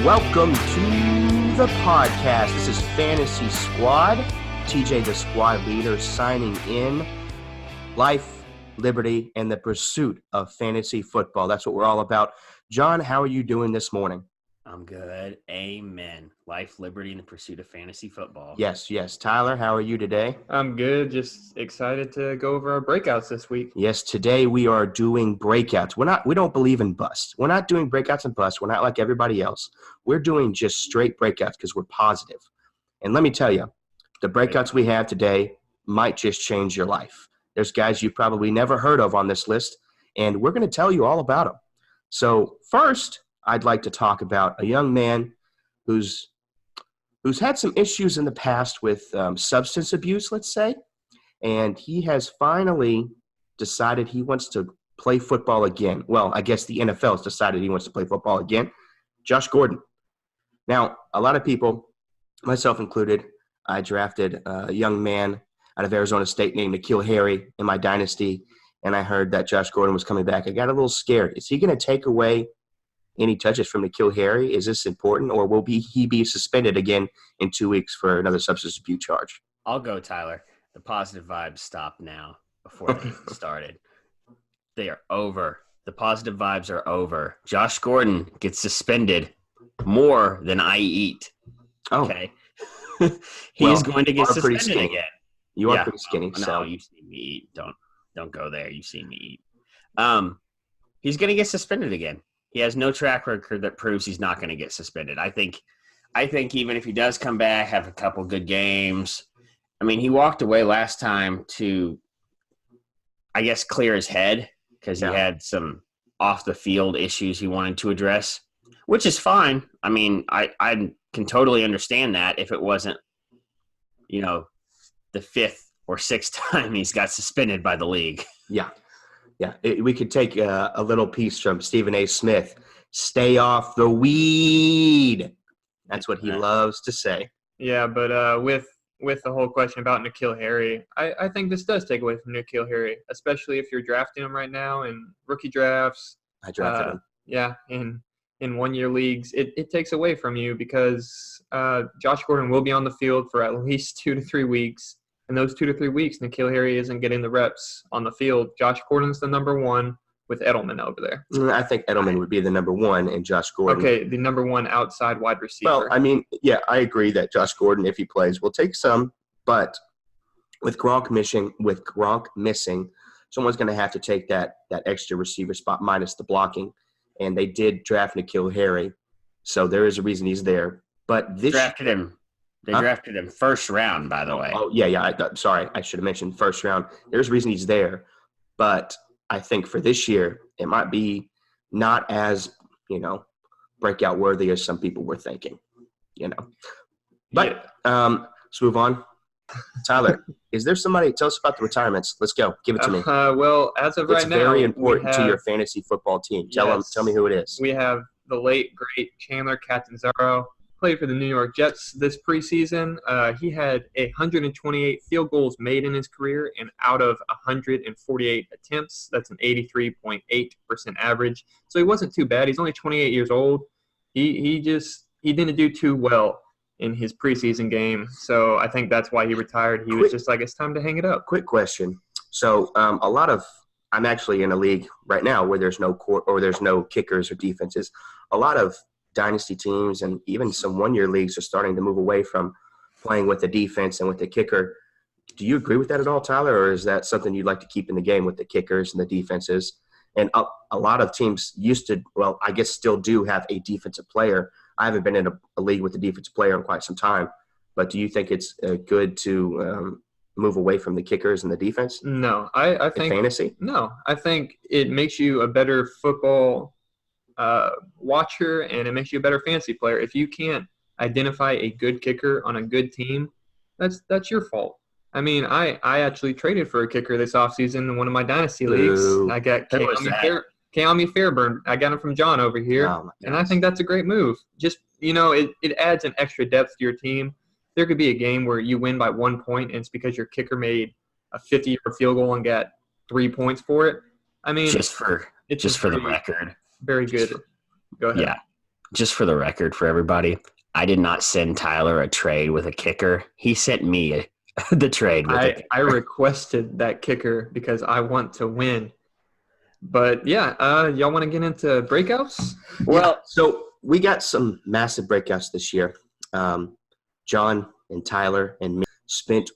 Welcome to the podcast. This is Fantasy Squad. TJ, the squad leader, signing in. Life, liberty, and the pursuit of fantasy football. That's what we're all about. John, how are you doing this morning? I'm good. Amen. Life, liberty, and the pursuit of fantasy football. Yes. Tyler, how are you today? I'm good. Just excited to go over our breakouts this week. Yes, today we are doing breakouts. We don't believe in busts. We're not doing breakouts and busts. We're not like everybody else. We're doing just straight breakouts because we're positive. And let me tell you, the breakouts we have today might just change your life. There's guys you've probably never heard of on this list, and we're going to tell you all about them. So first, I'd like to talk about a young man who's had some issues in the past with substance abuse, let's say, and he has finally decided he wants to play football again. Well, I guess the NFL has decided he wants to play football again. Josh Gordon. Now, a lot of people, myself included, I drafted a young man out of Arizona State named N'Keal Harry in my dynasty, and I heard that Josh Gordon was coming back. I got a little scared. Is he going to take away any touches from N'Keal Harry? Is this important, or will he be suspended again in 2 weeks for another substance abuse charge? I'll go, Tyler. The positive vibes stop now before they even started. They are over. The positive vibes are over. Josh Gordon gets suspended more than I eat. Okay. He's going to get suspended again. You are pretty skinny. No, you've seen me eat. Don't go there. You've seen me eat. He's going to get suspended again. He has no track record that proves he's not going to get suspended. I think even if he does come back, have a couple good games. I mean, he walked away last time to, I guess, clear his head because he had some off-the-field issues he wanted to address, which is fine. I mean, I can totally understand that if it wasn't, the fifth or sixth time he's got suspended by the league. Yeah. We could take a little piece from Stephen A. Smith. Stay off the weed. That's what he loves to say. Yeah, but with the whole question about N'Keal Harry, I think this does take away from N'Keal Harry, especially if you're drafting him right now in rookie drafts. I drafted him. Yeah, in 1-year leagues. It takes away from you because Josh Gordon will be on the field for at least 2 to 3 weeks. In those 2 to 3 weeks, N'Keal Harry isn't getting the reps on the field. Josh Gordon's the number one with Edelman over there. I think Edelman would be the number one and Josh Gordon. Okay, the number one outside wide receiver. Well, I mean, yeah, I agree that Josh Gordon, if he plays, will take some. But with Gronk missing, someone's going to have to take that extra receiver spot minus the blocking. And they did draft N'Keal Harry, so there is a reason he's there. But this drafted him. They drafted him first round, by the way. Oh, yeah. Sorry, I should have mentioned first round. There's a reason he's there. But I think for this year, it might be not as, breakout worthy as some people were thinking, But let's move on. Tyler, is there somebody – tell us about the retirements. Let's go. Give it to me. Well, as of right now – it's very important to your fantasy football team. Tell me who it is. We have the late, great Chandler Catanzaro. Played for the New York Jets this preseason. He had 128 field goals made in his career, and out of 148 attempts, that's an 83.8% average. So he wasn't too bad. He's only 28 years old. He didn't do too well in his preseason game, so I think that's why he retired. He was just like, it's time to hang it up. Quick question. So I'm actually in a league right now where there's no there's no kickers or defenses. A lot of dynasty teams and even some 1-year leagues are starting to move away from playing with the defense and with the kicker. Do you agree with that at all, Tyler, or is that something you'd like to keep in the game with the kickers and the defenses? And a lot of teams used to, well, I guess still do have a defensive player. I haven't been in a league with a defensive player in quite some time, but do you think it's good to move away from the kickers and the defense? No, I think fantasy. No, I think it makes you a better football watcher, and it makes you a better fantasy player. If you can't identify a good kicker on a good team, that's your fault. I mean, I actually traded for a kicker this offseason in one of my dynasty leagues. I got Keami Fairburn. I got him from John over here, and I think that's a great move. Just, it adds an extra depth to your team. There could be a game where you win by 1 point, and it's because your kicker made a 50-yard field goal and got 3 points for it. I mean, just for the record. Very good. Go ahead. Yeah. just for the record for everybody, I did not send Tyler a trade with a kicker. He sent me the trade with a kicker. I requested that kicker because I want to win. But yeah, y'all want to get into breakouts? Well, so we got some massive breakouts this year. John and Tyler and me spent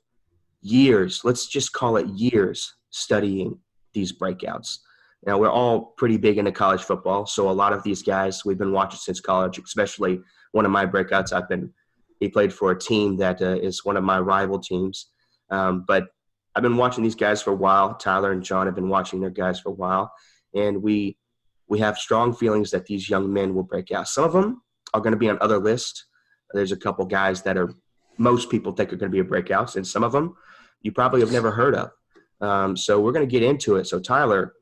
years, let's just call it years, studying these breakouts. Now, we're all pretty big into college football, so a lot of these guys we've been watching since college, especially one of my breakouts. He played for a team that is one of my rival teams. But I've been watching these guys for a while. Tyler and John have been watching their guys for a while. And we have strong feelings that these young men will break out. Some of them are going to be on other lists. There's a couple guys that most people think are going to be breakouts, and some of them you probably have never heard of. So we're going to get into it. So Tyler,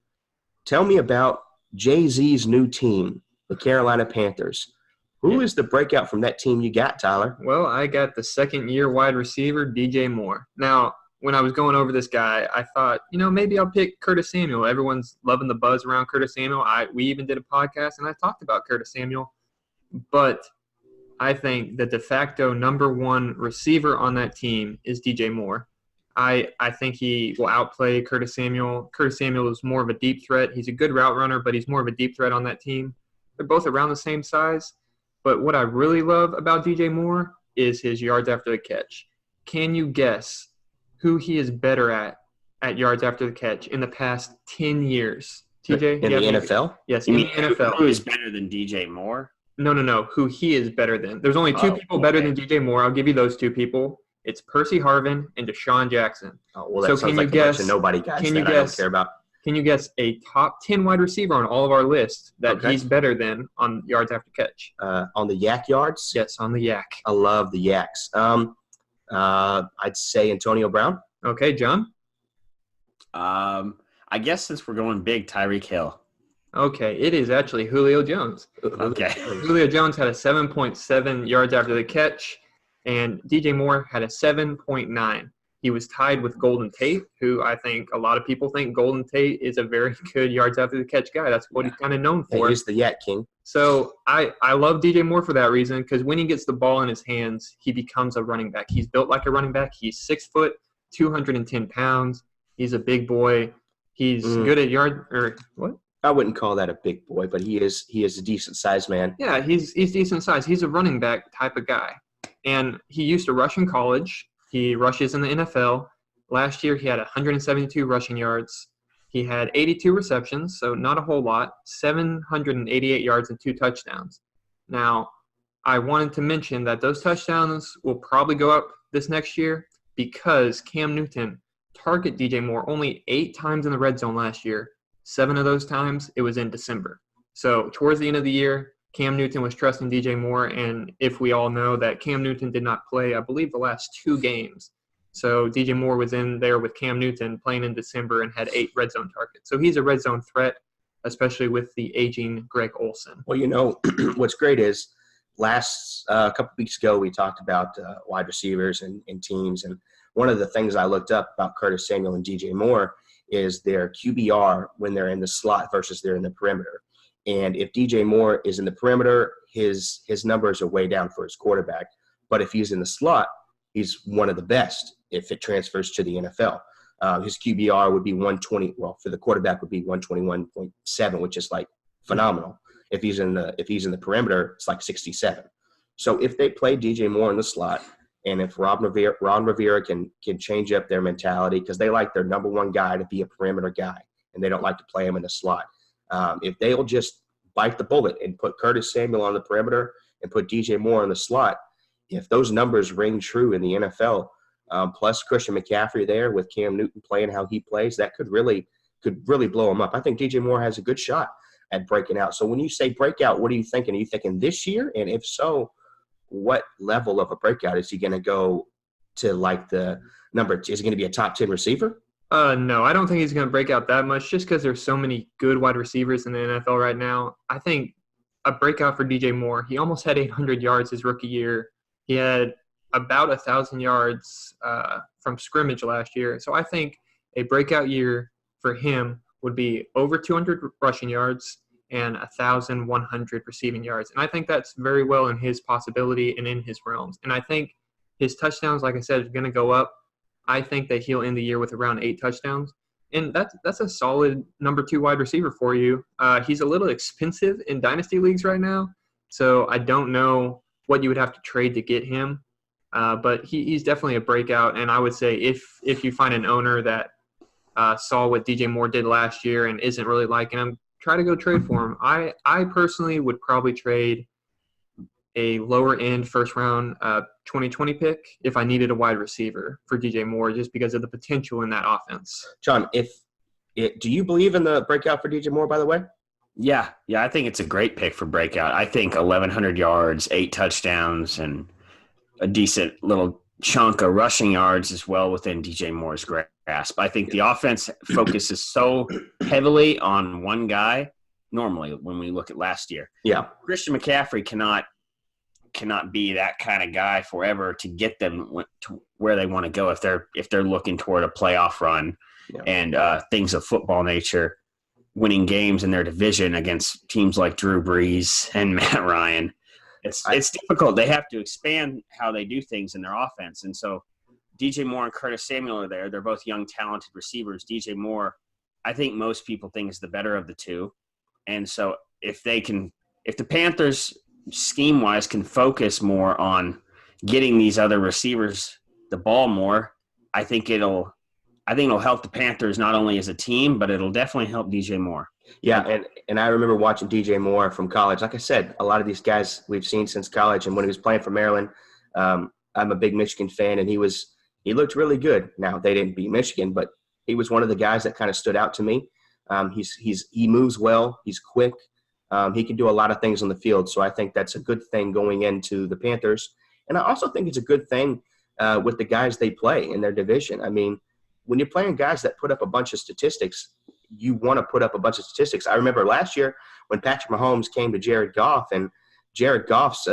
tell me about Jay-Z's new team, the Carolina Panthers. Who is the breakout from that team you got, Tyler? Well, I got the second-year wide receiver, DJ Moore. Now, when I was going over this guy, I thought, maybe I'll pick Curtis Samuel. Everyone's loving the buzz around Curtis Samuel. We even did a podcast, and I talked about Curtis Samuel. But I think the de facto number one receiver on that team is DJ Moore. I think he will outplay Curtis Samuel. Curtis Samuel is more of a deep threat. He's a good route runner, but he's more of a deep threat on that team. They're both around the same size. But what I really love about DJ Moore is his yards after the catch. Can you guess who he is better at yards after the catch in the past 10 years? TJ? In the NFL? Yes, in the NFL. Who is better than DJ Moore? No. Who he is better than. There's only two people better than DJ Moore. I'll give you those two people. It's Percy Harvin and Deshaun Jackson. Oh, well, that sounds like a bunch of nobody guys that I don't care about. Can you guess a top 10 wide receiver on all of our lists that he's better than on yards after catch? On the yak yards? Yes, on the yak. I love the yaks. I'd say Antonio Brown. Okay, John? I guess since we're going big, Tyreek Hill. Okay, it is actually Julio Jones. Okay. Julio Jones had a 7.7 yards after the catch, and DJ Moore had a 7.9. He was tied with Golden Tate, who I think a lot of people think Golden Tate is a very good yards after the catch guy. That's what he's kind of known for. He's the yak king. So I love DJ Moore for that reason, because when he gets the ball in his hands, he becomes a running back. He's built like a running back. He's 6 foot, 210 pounds. He's a big boy. He's good at what? I wouldn't call that a big boy, but he is a decent sized man. Yeah, he's decent size. He's a running back type of guy. And he used to rush in college. He rushes in the NFL. Last year, he had 172 rushing yards. He had 82 receptions, so not a whole lot, 788 yards and 2 touchdowns. Now, I wanted to mention that those touchdowns will probably go up this next year because Cam Newton targeted DJ Moore only 8 times in the red zone last year. 7 of those times, it was in December. So towards the end of the year, Cam Newton was trusting DJ Moore, and if we all know that Cam Newton did not play, I believe, the last 2 games. So DJ Moore was in there with Cam Newton playing in December and had 8 red zone targets. So he's a red zone threat, especially with the aging Greg Olsen. Well, what's great is last couple weeks ago we talked about wide receivers and teams, and one of the things I looked up about Curtis Samuel and DJ Moore is their QBR when they're in the slot versus they're in the perimeter. And if DJ Moore is in the perimeter, his numbers are way down for his quarterback. But if he's in the slot, he's one of the best if it transfers to the NFL. His QBR would be 120. Well, for the quarterback would be 121.7, which is like phenomenal. If he's in the perimeter, it's like 67. So if they play DJ Moore in the slot, and if Ron Rivera can change up their mentality, because they like their number one guy to be a perimeter guy, and they don't like to play him in the slot. If they'll just bite the bullet and put Curtis Samuel on the perimeter and put DJ Moore in the slot, if those numbers ring true in the NFL, plus Christian McCaffrey there with Cam Newton playing how he plays, that could really blow him up. I think DJ Moore has a good shot at breaking out. So when you say breakout, what are you thinking? Are you thinking this year? And if so, what level of a breakout is he going to go to? Like the number, is he going to be a top 10 receiver? No, I don't think he's going to break out that much just because there's so many good wide receivers in the NFL right now. I think a breakout for DJ Moore, he almost had 800 yards his rookie year. He had about 1,000 yards from scrimmage last year. So I think a breakout year for him would be over 200 rushing yards and 1,100 receiving yards. And I think that's very well in his possibility and in his realms. And I think his touchdowns, like I said, are going to go up. I think that he'll end the year with around 8 touchdowns. And that's a solid number 2 wide receiver for you. He's a little expensive in dynasty leagues right now, so I don't know what you would have to trade to get him. But he's definitely a breakout. And I would say if you find an owner that saw what DJ Moore did last year and isn't really liking him, try to go trade for him. I personally would probably trade a lower-end first-round 2020 pick if I needed a wide receiver for DJ Moore just because of the potential in that offense. John, do you believe in the breakout for DJ Moore, by the way? Yeah, I think it's a great pick for breakout. I think 1,100 yards, 8 touchdowns, and a decent little chunk of rushing yards as well within DJ Moore's grasp. I think the offense focuses so heavily on one guy normally when we look at last year. Yeah. Christian McCaffrey cannot be that kind of guy forever to get them to where they want to go if they're looking toward a playoff run and things of football nature, winning games in their division against teams like Drew Brees and Matt Ryan. It's difficult. They have to expand how they do things in their offense. And so DJ Moore and Curtis Samuel are there. They're both young, talented receivers. DJ Moore, I think most people think is the better of the two. And so if the Panthers scheme-wise can focus more on getting these other receivers the ball more, I think it'll help the Panthers not only as a team, but it'll definitely help DJ Moore. Yeah, and I remember watching DJ Moore from college. Like I said, a lot of these guys we've seen since college, and when he was playing for Maryland, I'm a big Michigan fan, and he looked really good. Now, they didn't beat Michigan, but he was one of the guys that kind of stood out to me. He moves well. He's quick. He can do a lot of things on the field, so I think that's a good thing going into the Panthers. And I also think it's a good thing with the guys they play in their division. I mean, when you're playing guys that put up a bunch of statistics, you want to put up a bunch of statistics. I remember last year when Patrick Mahomes came to Jared Goff, and Jared Goff's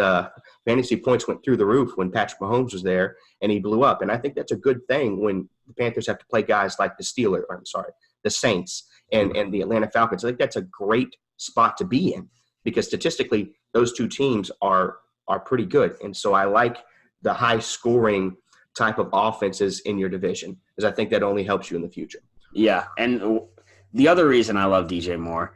fantasy points went through the roof when Patrick Mahomes was there, and he blew up. And I think that's a good thing when the Panthers have to play guys like the Saints and the Atlanta Falcons. I think that's a great spot to be in because statistically those two teams are pretty good. And so I like the high scoring type of offenses in your division because I think that only helps you in the future. Yeah, and the other reason I love DJ Moore,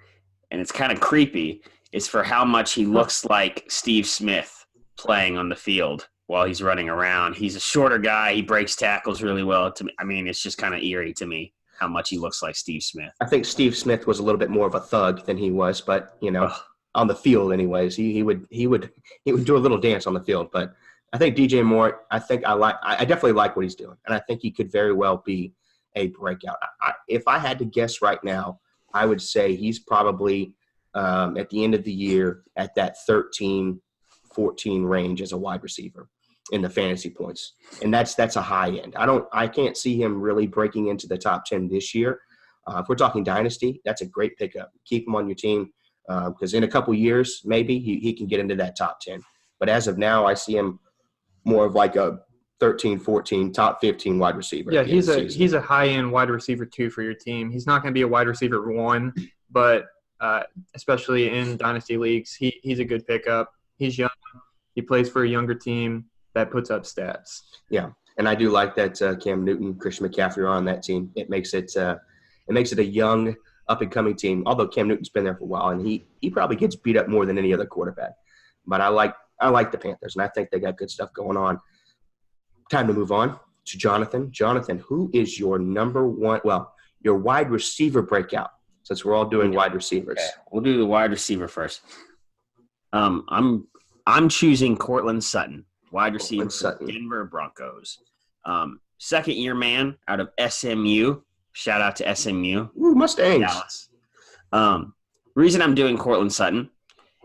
and it's kind of creepy, is for how much he looks like Steve Smith playing on the field while he's running around. He's a shorter guy. He breaks tackles really well. To me, I mean, it's just kind of eerie to me how much he looks like Steve Smith. I think Steve Smith was a little bit more of a thug than he was, but on the field anyways, he would do a little dance on the field. But I think DJ Moore, I definitely like what he's doing, and I think he could very well be a breakout. If I had to guess right now, I would say he's probably at the end of the year at that 13, 14 range as a wide receiver in the fantasy points. And that's a high end. I can't see him really breaking into the top 10 this year. If we're talking dynasty, that's a great pickup. Keep him on your team because in a couple years, maybe he can get into that top 10. But as of now, I see him more of like a 13, 14, top 15 wide receiver. Yeah, he's a high-end wide receiver, too, for your team. He's not going to be a wide receiver 1, but especially in dynasty leagues, he's a good pickup. He's young. He plays for a younger team that puts up stats. Yeah, and I do like that Cam Newton, Christian McCaffrey are on that team. It makes it a young, up-and-coming team, although Cam Newton's been there for a while, and he probably gets beat up more than any other quarterback. But I like the Panthers, and I think they got good stuff going on. Time to move on to Jonathan. Jonathan, who is your number one – your wide receiver breakout, since we're all doing wide receivers? Okay. We'll do the wide receiver first. I'm choosing Cortland Sutton, wide receiver for Denver Broncos. Second-year man out of SMU. Shout out to SMU. Ooh, Mustangs. Dallas. Reason I'm doing Cortland Sutton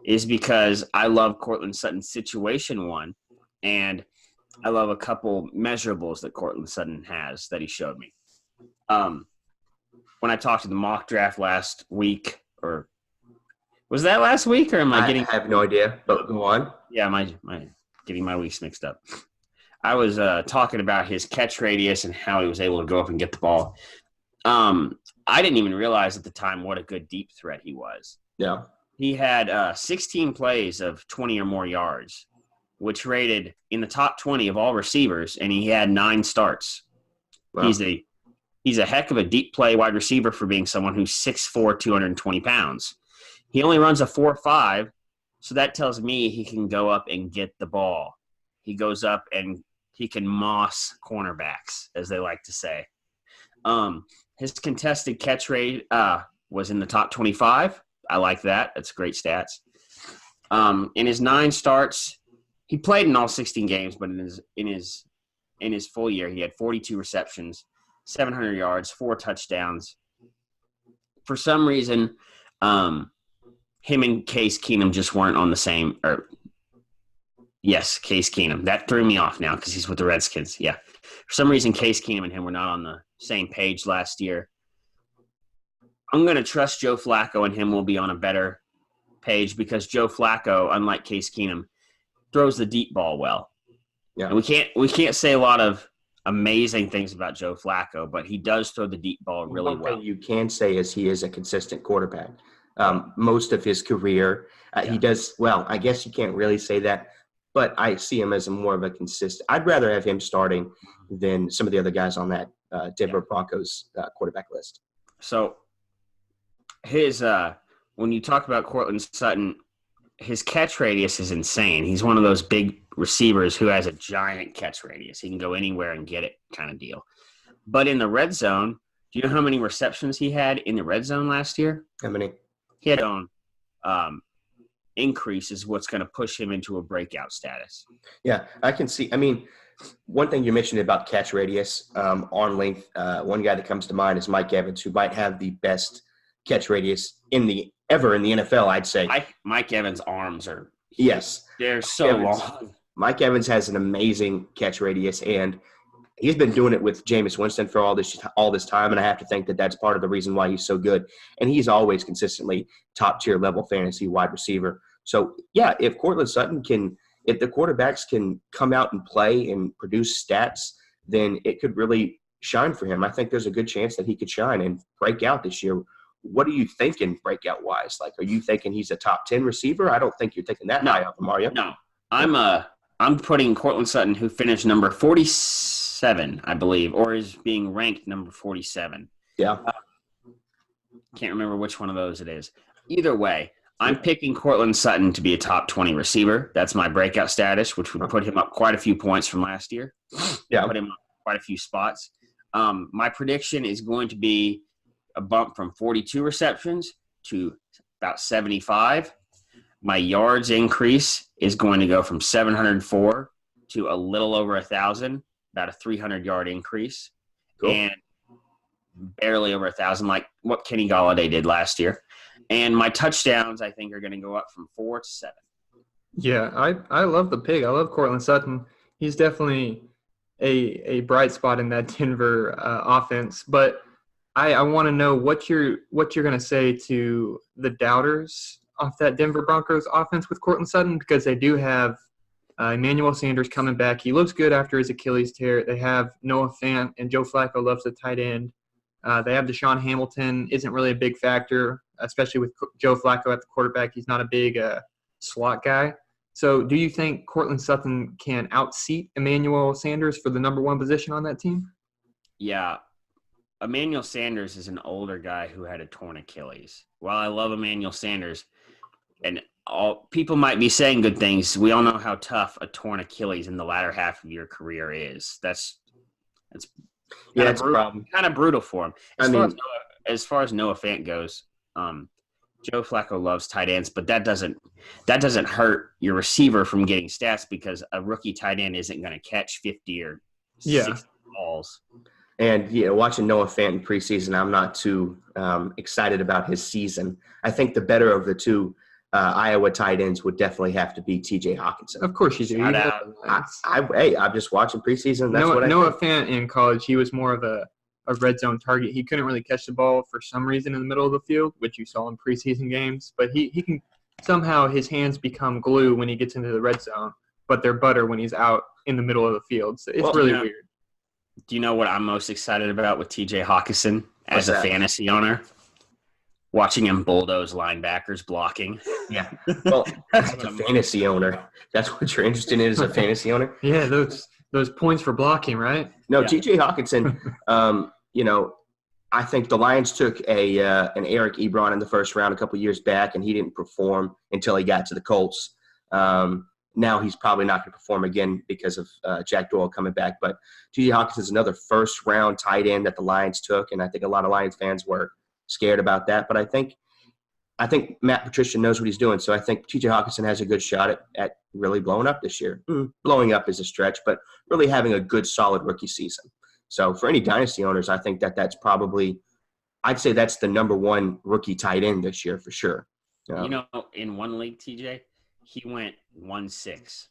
is because I love Cortland Sutton's situation one, and I love a couple measurables that Cortland Sutton has that he showed me. When I talked to the mock draft last week, or was that last week, or am I getting? I have no idea, but go on. Yeah, my getting my weeks mixed up. I was talking about his catch radius and how he was able to go up and get the ball. I didn't even realize at the time what a good deep threat he was. Yeah. He had 16 plays of 20 or more yards, which rated in the top 20 of all receivers, and he had 9 starts. Wow. He's a heck of a deep play wide receiver for being someone who's 6'4", 220 pounds. He only runs a 4.5, so that tells me he can go up and get the ball. He goes up and he can moss cornerbacks, as they like to say. His contested catch rate was in the top 25. I like that. That's great stats. In his 9 starts, he played in all 16 games, but in his full year, he had 42 receptions, 700 yards, 4 touchdowns. For some reason, him and Case Keenum just weren't on the same – yes, Case Keenum. That threw me off now because he's with the Redskins. Yeah. For some reason, Case Keenum and him were not on the same page last year. I'm going to trust Joe Flacco and him will be on a better page because Joe Flacco, unlike Case Keenum, throws the deep ball well. Yeah. And we can't say a lot of amazing things about Joe Flacco, but he does throw the deep ball really well. One thing you can say is he is a consistent quarterback. Most of his career, he does well. I guess you can't really say that, but I see him as more of a consistent. I'd rather have him starting than some of the other guys on that Denver Broncos quarterback list. So his when you talk about Courtland Sutton, his catch radius is insane. He's one of those big receivers who has a giant catch radius. He can go anywhere and get it kind of deal. But in the red zone, do you know how many receptions he had in the red zone last year? How many? He had his own increase is what's going to push him into a breakout status. Yeah, I can see. I mean, one thing you mentioned about catch radius, arm length, one guy that comes to mind is Mike Evans, who might have the best catch radius ever in the NFL, I'd say. Mike Evans' arms are – yes. They're so long. Mike Evans has an amazing catch radius, and he's been doing it with Jameis Winston for all this time, and I have to think that that's part of the reason why he's so good. And he's always consistently top-tier level fantasy wide receiver. So, yeah, if Courtland Sutton if the quarterbacks can come out and play and produce stats, then it could really shine for him. I think there's a good chance that he could shine and break out this year. What are you thinking breakout-wise? Like, are you thinking he's a top 10 receiver? I don't think you're thinking that high of him, are you? No. I'm putting Courtland Sutton, who finished number 47, I believe, or is being ranked number 47. Yeah. Can't remember which one of those it is. Either way, I'm picking Courtland Sutton to be a top 20 receiver. That's my breakout status, which would put him up quite a few points from last year. Yeah. Put him up quite a few spots. My prediction is going to be a bump from 42 receptions to about 75. My yards increase is going to go from 704 to a little over 1,000, about a 300-yard increase. Cool. And barely over 1,000, like what Kenny Golladay did last year. And my touchdowns, I think, are going to go up from 4 to 7. Yeah, I love the pick. I love Courtland Sutton. He's definitely a bright spot in that Denver offense. But I want to know what you're going to say to the doubters off that Denver Broncos offense with Courtland Sutton, because they do have Emmanuel Sanders coming back. He looks good after his Achilles tear. They have Noah Fant, and Joe Flacco loves the tight end. They have Deshaun Hamilton, isn't really a big factor, especially with Joe Flacco at the quarterback. He's not a big slot guy. So do you think Courtland Sutton can outseat Emmanuel Sanders for the number 1 position on that team? Yeah. Emmanuel Sanders is an older guy who had a torn Achilles. While I love Emmanuel Sanders, and all people might be saying good things, we all know how tough a torn Achilles in the latter half of your career is. That's it's a problem. Kind of brutal for him. As far as Noah Fant goes, Joe Flacco loves tight ends, but that doesn't hurt your receiver from getting stats, because a rookie tight end isn't going to catch 50 or 60 balls. And, watching Noah Fant in preseason, I'm not too excited about his season. I think the better of the two Iowa tight ends would definitely have to be T.J. Hawkinson. Of course you do. I'm just watching preseason. That's what I Noah think. Fant in college, he was more of a red zone target. He couldn't really catch the ball for some reason in the middle of the field, which you saw in preseason games. But he can somehow his hands become glue when he gets into the red zone, but they're butter when he's out in the middle of the field. So it's really weird. Do you know what I'm most excited about with T.J. Hawkinson as a fantasy owner? Watching him bulldoze linebackers blocking. Yeah. Well, That's as what a I'm fantasy owner, that's what you're interested in as a fantasy owner. Yeah, those points for blocking, right? No, Yeah. T.J. Hawkinson. I think the Lions took an Eric Ebron in the first round a couple years back, and he didn't perform until he got to the Colts. Now he's probably not going to perform again because of Jack Doyle coming back. But T.J. Hawkinson is another first-round tight end that the Lions took, and I think a lot of Lions fans were scared about that. But I think Matt Patricia knows what he's doing, so I think T.J. Hawkinson has a good shot at really blowing up this year. Blowing up is a stretch, but really having a good, solid rookie season. So for any dynasty owners, I think that's probably – I'd say that's the number one rookie tight end this year for sure. In one league, TJ, he went 1-6.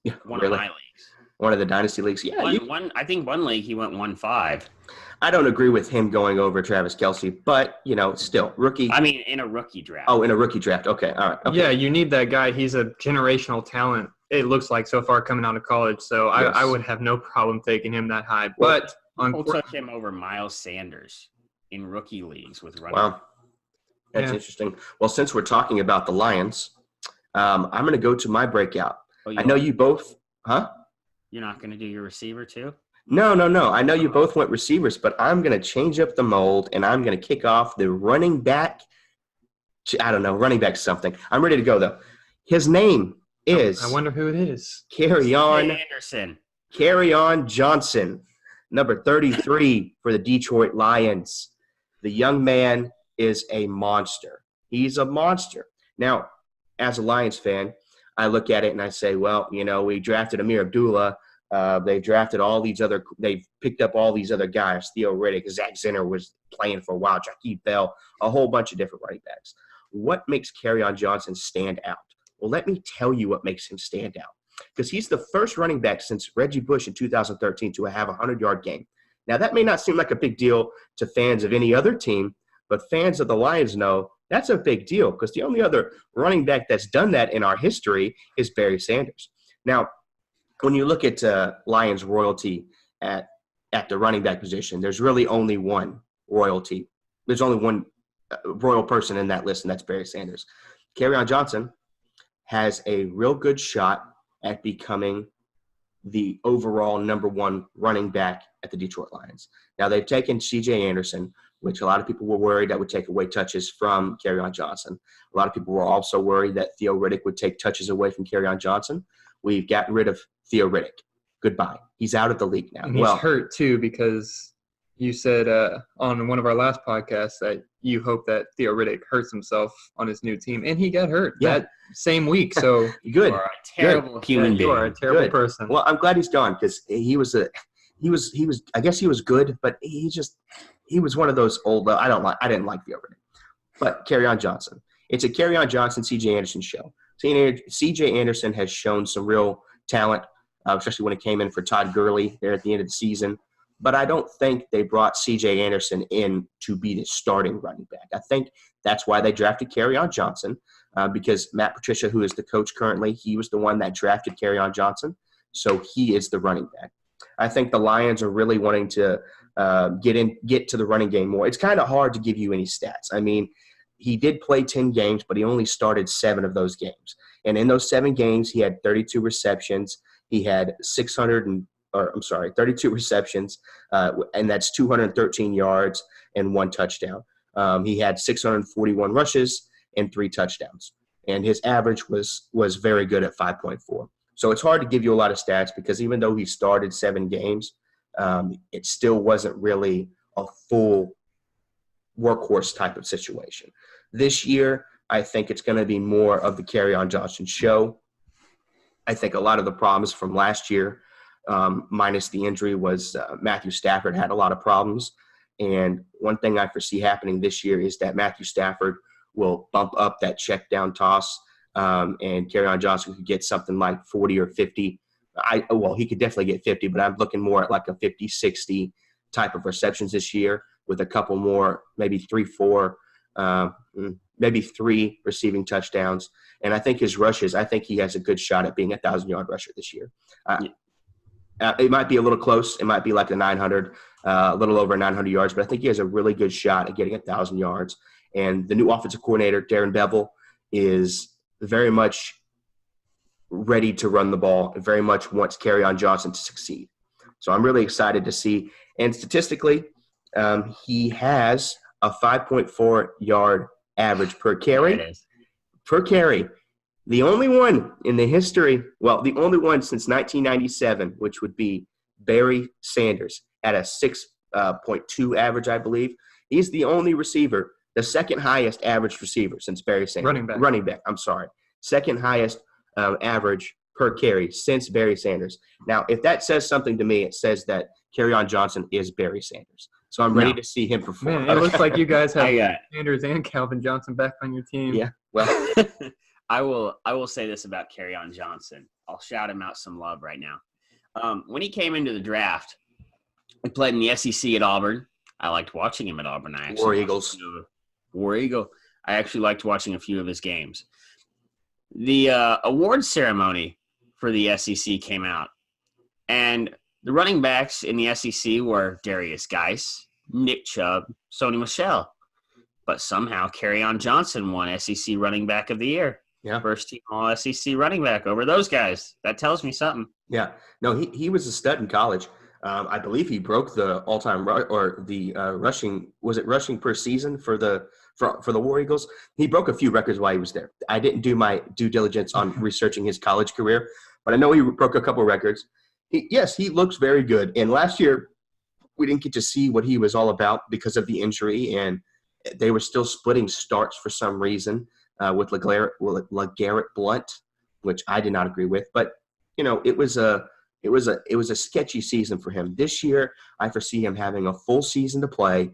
Yeah, One really? of my leagues. One of the dynasty leagues. Yeah, I think one league he went 1-5. I don't agree with him going over Travis Kelce, but, still, rookie. I mean, in a rookie draft. Oh, in a rookie draft. Okay, all right. Okay. Yeah, you need that guy. He's a generational talent, it looks like, so far coming out of college. So Yes. I would have no problem taking him that high. Well, But people took him over Miles Sanders in rookie leagues with running. Wow. That's interesting. Well, since we're talking about the Lions, I'm going to go to my breakout. I know you both – huh? You're not going to do your receiver too? No. I know you both went receivers, but I'm going to change up the mold, and I'm going to kick off the running back. I don't know, running back something. I'm ready to go, though. His name is I wonder who it is. Anderson. Kerryon Johnson, number 33 for the Detroit Lions. The young man is a monster. He's a monster. Now, as a Lions fan, I look at it and I say, well, we drafted Amir Abdullah. They've picked up all these other guys. Theo Riddick, Zach Zenner was playing for a while, Jakeem Bell, a whole bunch of different running backs. What makes Kerryon Johnson stand out? Well, let me tell you what makes him stand out. Because he's the first running back since Reggie Bush in 2013 to have a 100-yard game. Now, that may not seem like a big deal to fans of any other team, but fans of the Lions know that's a big deal because the only other running back that's done that in our history is Barry Sanders. Now, when you look at Lions royalty at the running back position, there's really only one royalty. There's only one royal person in that list, and that's Barry Sanders. Kerryon Johnson has a real good shot at becoming the overall number one running back at the Detroit Lions. Now, they've taken C.J. Anderson, which a lot of people were worried that would take away touches from Kerryon Johnson. A lot of people were also worried that Theo Riddick would take touches away from Kerryon Johnson. We've gotten rid of Theo Riddick. Goodbye. He's out of the league now. And he's hurt, too, because you said on one of our last podcasts that you hope that Theo Riddick hurts himself on his new team, and he got hurt that same week. So good. You are a terrible human being. You are a terrible Good. person. Well, I'm glad he's gone because he was I guess he was good, but he was one of those old. I didn't like Theo Riddick, but Kerryon Johnson. It's a Kerryon Johnson, C.J. Anderson show. C.J. Anderson has shown some real talent, especially when it came in for Todd Gurley there at the end of the season. But I don't think they brought C.J. Anderson in to be the starting running back. I think that's why they drafted Kerryon Johnson, because Matt Patricia, who is the coach currently, he was the one that drafted Kerryon Johnson, so he is the running back. I think the Lions are really wanting to get to the running game more. It's kind of hard to give you any stats. I mean, he did play 10 games, but he only started 7 of those games. And in those 7 games, he had 32 receptions. He had 32 receptions, and that's 213 yards and 1 touchdown. He had 641 rushes and 3 touchdowns. And his average was very good at 5.4. So it's hard to give you a lot of stats because even though he started 7 games, it still wasn't really a full workhorse type of situation. This year, I think it's going to be more of the Kerryon Johnson show. I think a lot of the problems from last year, minus the injury, was Matthew Stafford had a lot of problems. And one thing I foresee happening this year is that Matthew Stafford will bump up that check down toss, and Kerryon Johnson could get something like 40 or 50. He could definitely get 50, but I'm looking more at like a 50, 60 type of receptions this year with a couple more, maybe 3, 4, maybe 3 receiving touchdowns. And I think his rushes, I think he has a good shot at being a 1,000-yard rusher this year. It might be a little close. It might be like a 900, a little over 900 yards, but I think he has a really good shot at getting 1,000 yards. And the new offensive coordinator, Darren Bevel, is very much ready to run the ball and very much wants Kerryon Johnson to succeed. So I'm really excited to see. And statistically, he has a 5.4 yard average per carry. There it is. Per carry. The only one in the history, well, the only one since 1997, which would be Barry Sanders at a 6.2 average, I believe. He's the only receiver, the second highest average receiver since Barry Sanders. Running back, I'm sorry. Second highest average per carry since Barry Sanders. Now, if that says something to me, it says that Kerryon Johnson is Barry Sanders. So I'm ready to see him perform. Man, it looks like you guys have Sanders and Calvin Johnson back on your team. Yeah, well. I will say this about Kerryon Johnson. I'll shout him out some love right now. When he came into the draft, he played in the SEC at Auburn. I liked watching him at Auburn. War Eagles. War Eagle. I actually liked watching a few of his games. The award ceremony for the SEC came out, and the running backs in the SEC were Darius Geis, Nick Chubb, Sony Michel. But somehow Kerryon Johnson won SEC Running Back of the Year. Yeah. First team all SEC running back over those guys. That tells me something. Yeah. No, he was a stud in college. I believe he broke the all-time rushing. Was it rushing per season for the War Eagles? He broke a few records while he was there. I didn't do my due diligence on researching his college career, but I know he broke a couple records. He looks very good. And last year, we didn't get to see what he was all about because of the injury, and they were still splitting starts for some reason. With LeGarrette Blount, which I did not agree with, but it was a sketchy season for him. This year, I foresee him having a full season to play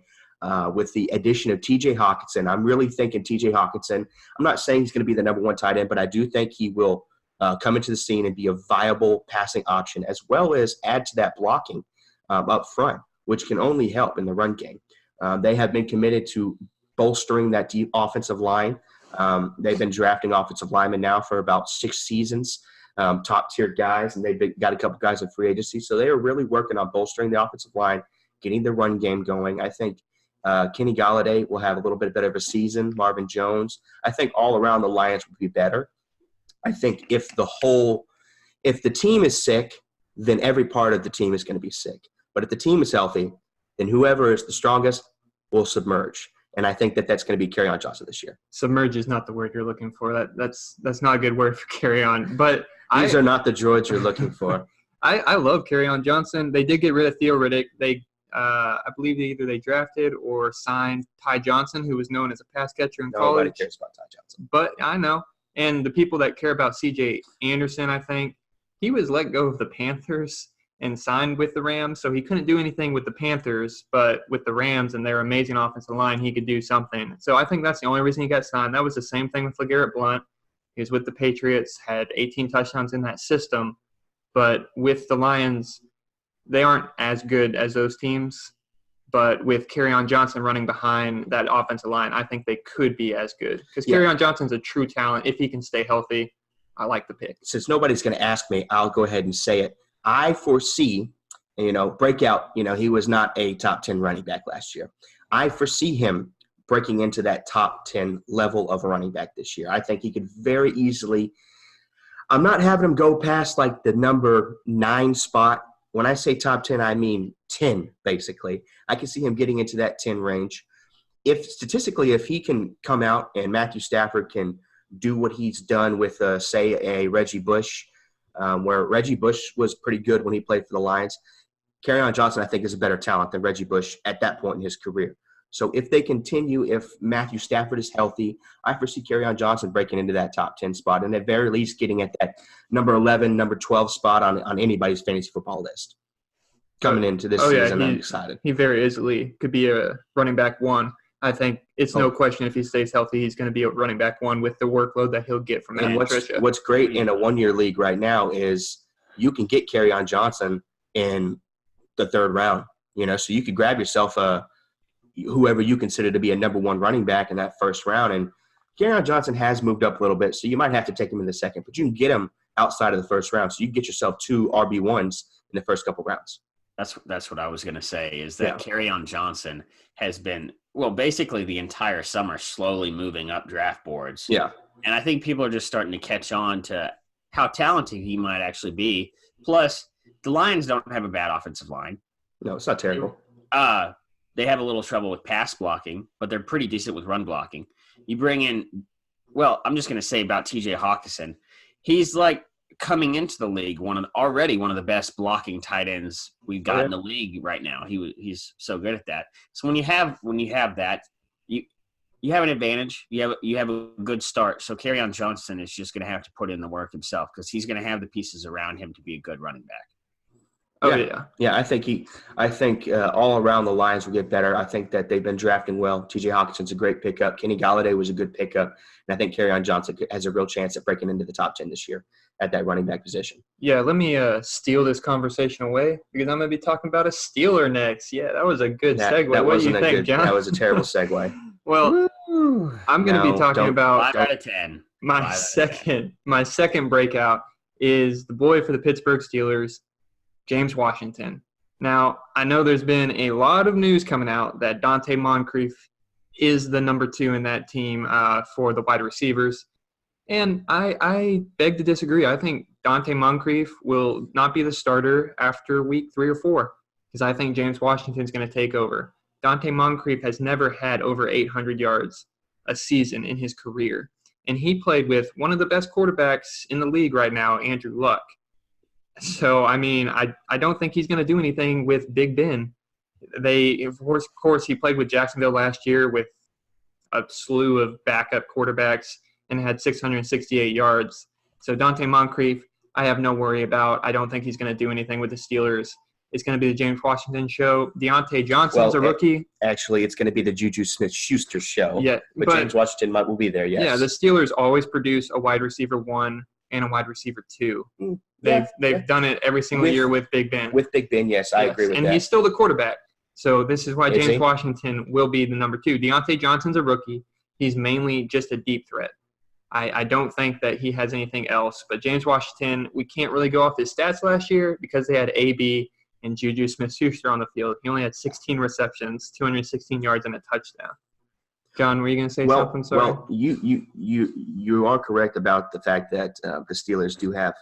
with the addition of T.J. Hawkinson. I'm really thinking T.J. Hawkinson. I'm not saying he's going to be the number one tight end, but I do think he will come into the scene and be a viable passing option, as well as add to that blocking up front, which can only help in the run game. They have been committed to bolstering that deep offensive line. They've been drafting offensive linemen now for about 6 seasons, top-tier guys, and they've got a couple guys in free agency. So they are really working on bolstering the offensive line, getting the run game going. I think Kenny Golladay will have a little bit better of a season, Marvin Jones. I think all around the Lions will be better. I think if the team is sick, then every part of the team is going to be sick. But if the team is healthy, then whoever is the strongest will submerge. And I think that's going to be Kerryon Johnson this year. Submerge is not the word you're looking for. That's not a good word for Kerryon. But these are not the droids you're looking for. I love Kerryon Johnson. They did get rid of Theo Riddick. I believe they drafted or signed Ty Johnson, who was known as a pass catcher in college. Nobody cares about Ty Johnson. But I know. And the people that care about C.J. Anderson, I think, he was let go of the Panthers and signed with the Rams, so he couldn't do anything with the Panthers, but with the Rams and their amazing offensive line, he could do something. So I think that's the only reason he got signed. That was the same thing with LeGarrette Blount. He was with the Patriots, had 18 touchdowns in that system, but with the Lions, they aren't as good as those teams. But with Kerryon Johnson running behind that offensive line, I think they could be as good. Because Kerryon Johnson's a true talent. If he can stay healthy, I like the pick. Since nobody's going to ask me, I'll go ahead and say it. I foresee, Breakout, he was not a top 10 running back last year. I foresee him breaking into that top 10 level of a running back this year. I think he could very easily – I'm not having him go past like the number 9 spot. When I say top 10, I mean 10, basically. I can see him getting into that 10 range. If he can come out and Matthew Stafford can do what he's done with, say, a Reggie Bush – where Reggie Bush was pretty good when he played for the Lions. Kerryon Johnson, I think, is a better talent than Reggie Bush at that point in his career. So if they continue, if Matthew Stafford is healthy, I foresee Kerryon Johnson breaking into that top 10 spot and at very least getting at that number 11, number 12 spot on anybody's fantasy football list. Coming into this season, I'm excited. He very easily could be a running back 1. I think it's no question if he stays healthy, he's going to be a running back 1 with the workload that he'll get from Matt Patricia. What's great in a one-year league right now is you can get Kerryon Johnson in the 3rd round. So you could grab yourself whoever you consider to be a number 1 running back in that 1st round. And Kerryon Johnson has moved up a little bit, so you might have to take him in the 2nd, but you can get him outside of the 1st round. So you can get yourself 2 RB1s in the first couple rounds. That's what I was going to say is that Yeah. Kerryon Johnson has been basically the entire summer slowly moving up draft boards. Yeah. And I think people are just starting to catch on to how talented he might actually be. Plus, the Lions don't have a bad offensive line. No, it's not terrible. They have a little trouble with pass blocking, but they're pretty decent with run blocking. You bring in, I'm just going to say about T.J. Hawkinson. He's like coming into the league already one of the best blocking tight ends we've got in the league right now. He's so good at that. So when you have that, you have an advantage. You have a good start. So Kerryon Johnson is just going to have to put in the work himself because he's going to have the pieces around him to be a good running back. Oh, yeah. Yeah, I think all around the Lions will get better. I think that they've been drafting well. T.J. Hawkinson's a great pickup. Kenny Galladay was a good pickup. And I think Kerryon Johnson has a real chance at breaking into the top 10 this year at that running back position. Yeah, let me steal this conversation away because I'm going to be talking about a Steeler next. Yeah, that was a good segue. What do you think, John? That was a terrible segue. Well, I'm going to be talking about 5 out of 10. My second breakout is the boy for the Pittsburgh Steelers, James Washington. Now, I know there's been a lot of news coming out that Dante Moncrief is the number 2 in that team for the wide receivers. And I beg to disagree. I think Dante Moncrief will not be the starter after week 3 or 4 because I think James Washington's going to take over. Dante Moncrief has never had over 800 yards a season in his career. And he played with one of the best quarterbacks in the league right now, Andrew Luck. So, I mean, I don't think he's going to do anything with Big Ben. Of course, he played with Jacksonville last year with a slew of backup quarterbacks and had 668 yards. So Dante Moncrief, I have no worry about. I don't think he's going to do anything with the Steelers. It's going to be the James Washington show. Deontay Johnson's a rookie. Actually, it's going to be the Juju Smith-Schuster show. Yeah, but James Washington will be there, yes. Yeah, the Steelers always produce a wide receiver 1 and a wide receiver 2. They've done it every single year with Big Ben. With Big Ben, yes, I agree with that. And he's still the quarterback. So this is why James Washington will be the number 2. Deontay Johnson's a rookie. He's mainly just a deep threat. I don't think that he has anything else. But James Washington, we can't really go off his stats last year because they had AB and Juju Smith-Schuster on the field. He only had 16 receptions, 216 yards, and a touchdown. John, were you going to say something? Sorry. Well, you are correct about the fact that the Steelers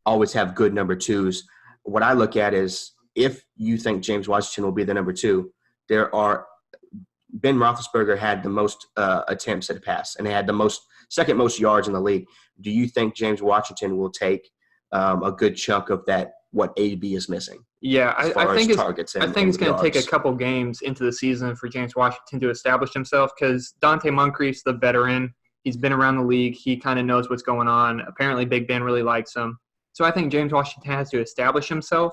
always have good number 2s. What I look at is if you think James Washington will be the number 2, Ben Roethlisberger had the most attempts at a pass, and they had the second most yards in the league. Do you think James Washington will take a good chunk of that? What AB is missing? Yeah, I think it's going to take a couple games into the season for James Washington to establish himself because Dante Moncrief's the veteran. He's been around the league. He kind of knows what's going on. Apparently, Big Ben really likes him. So I think James Washington has to establish himself,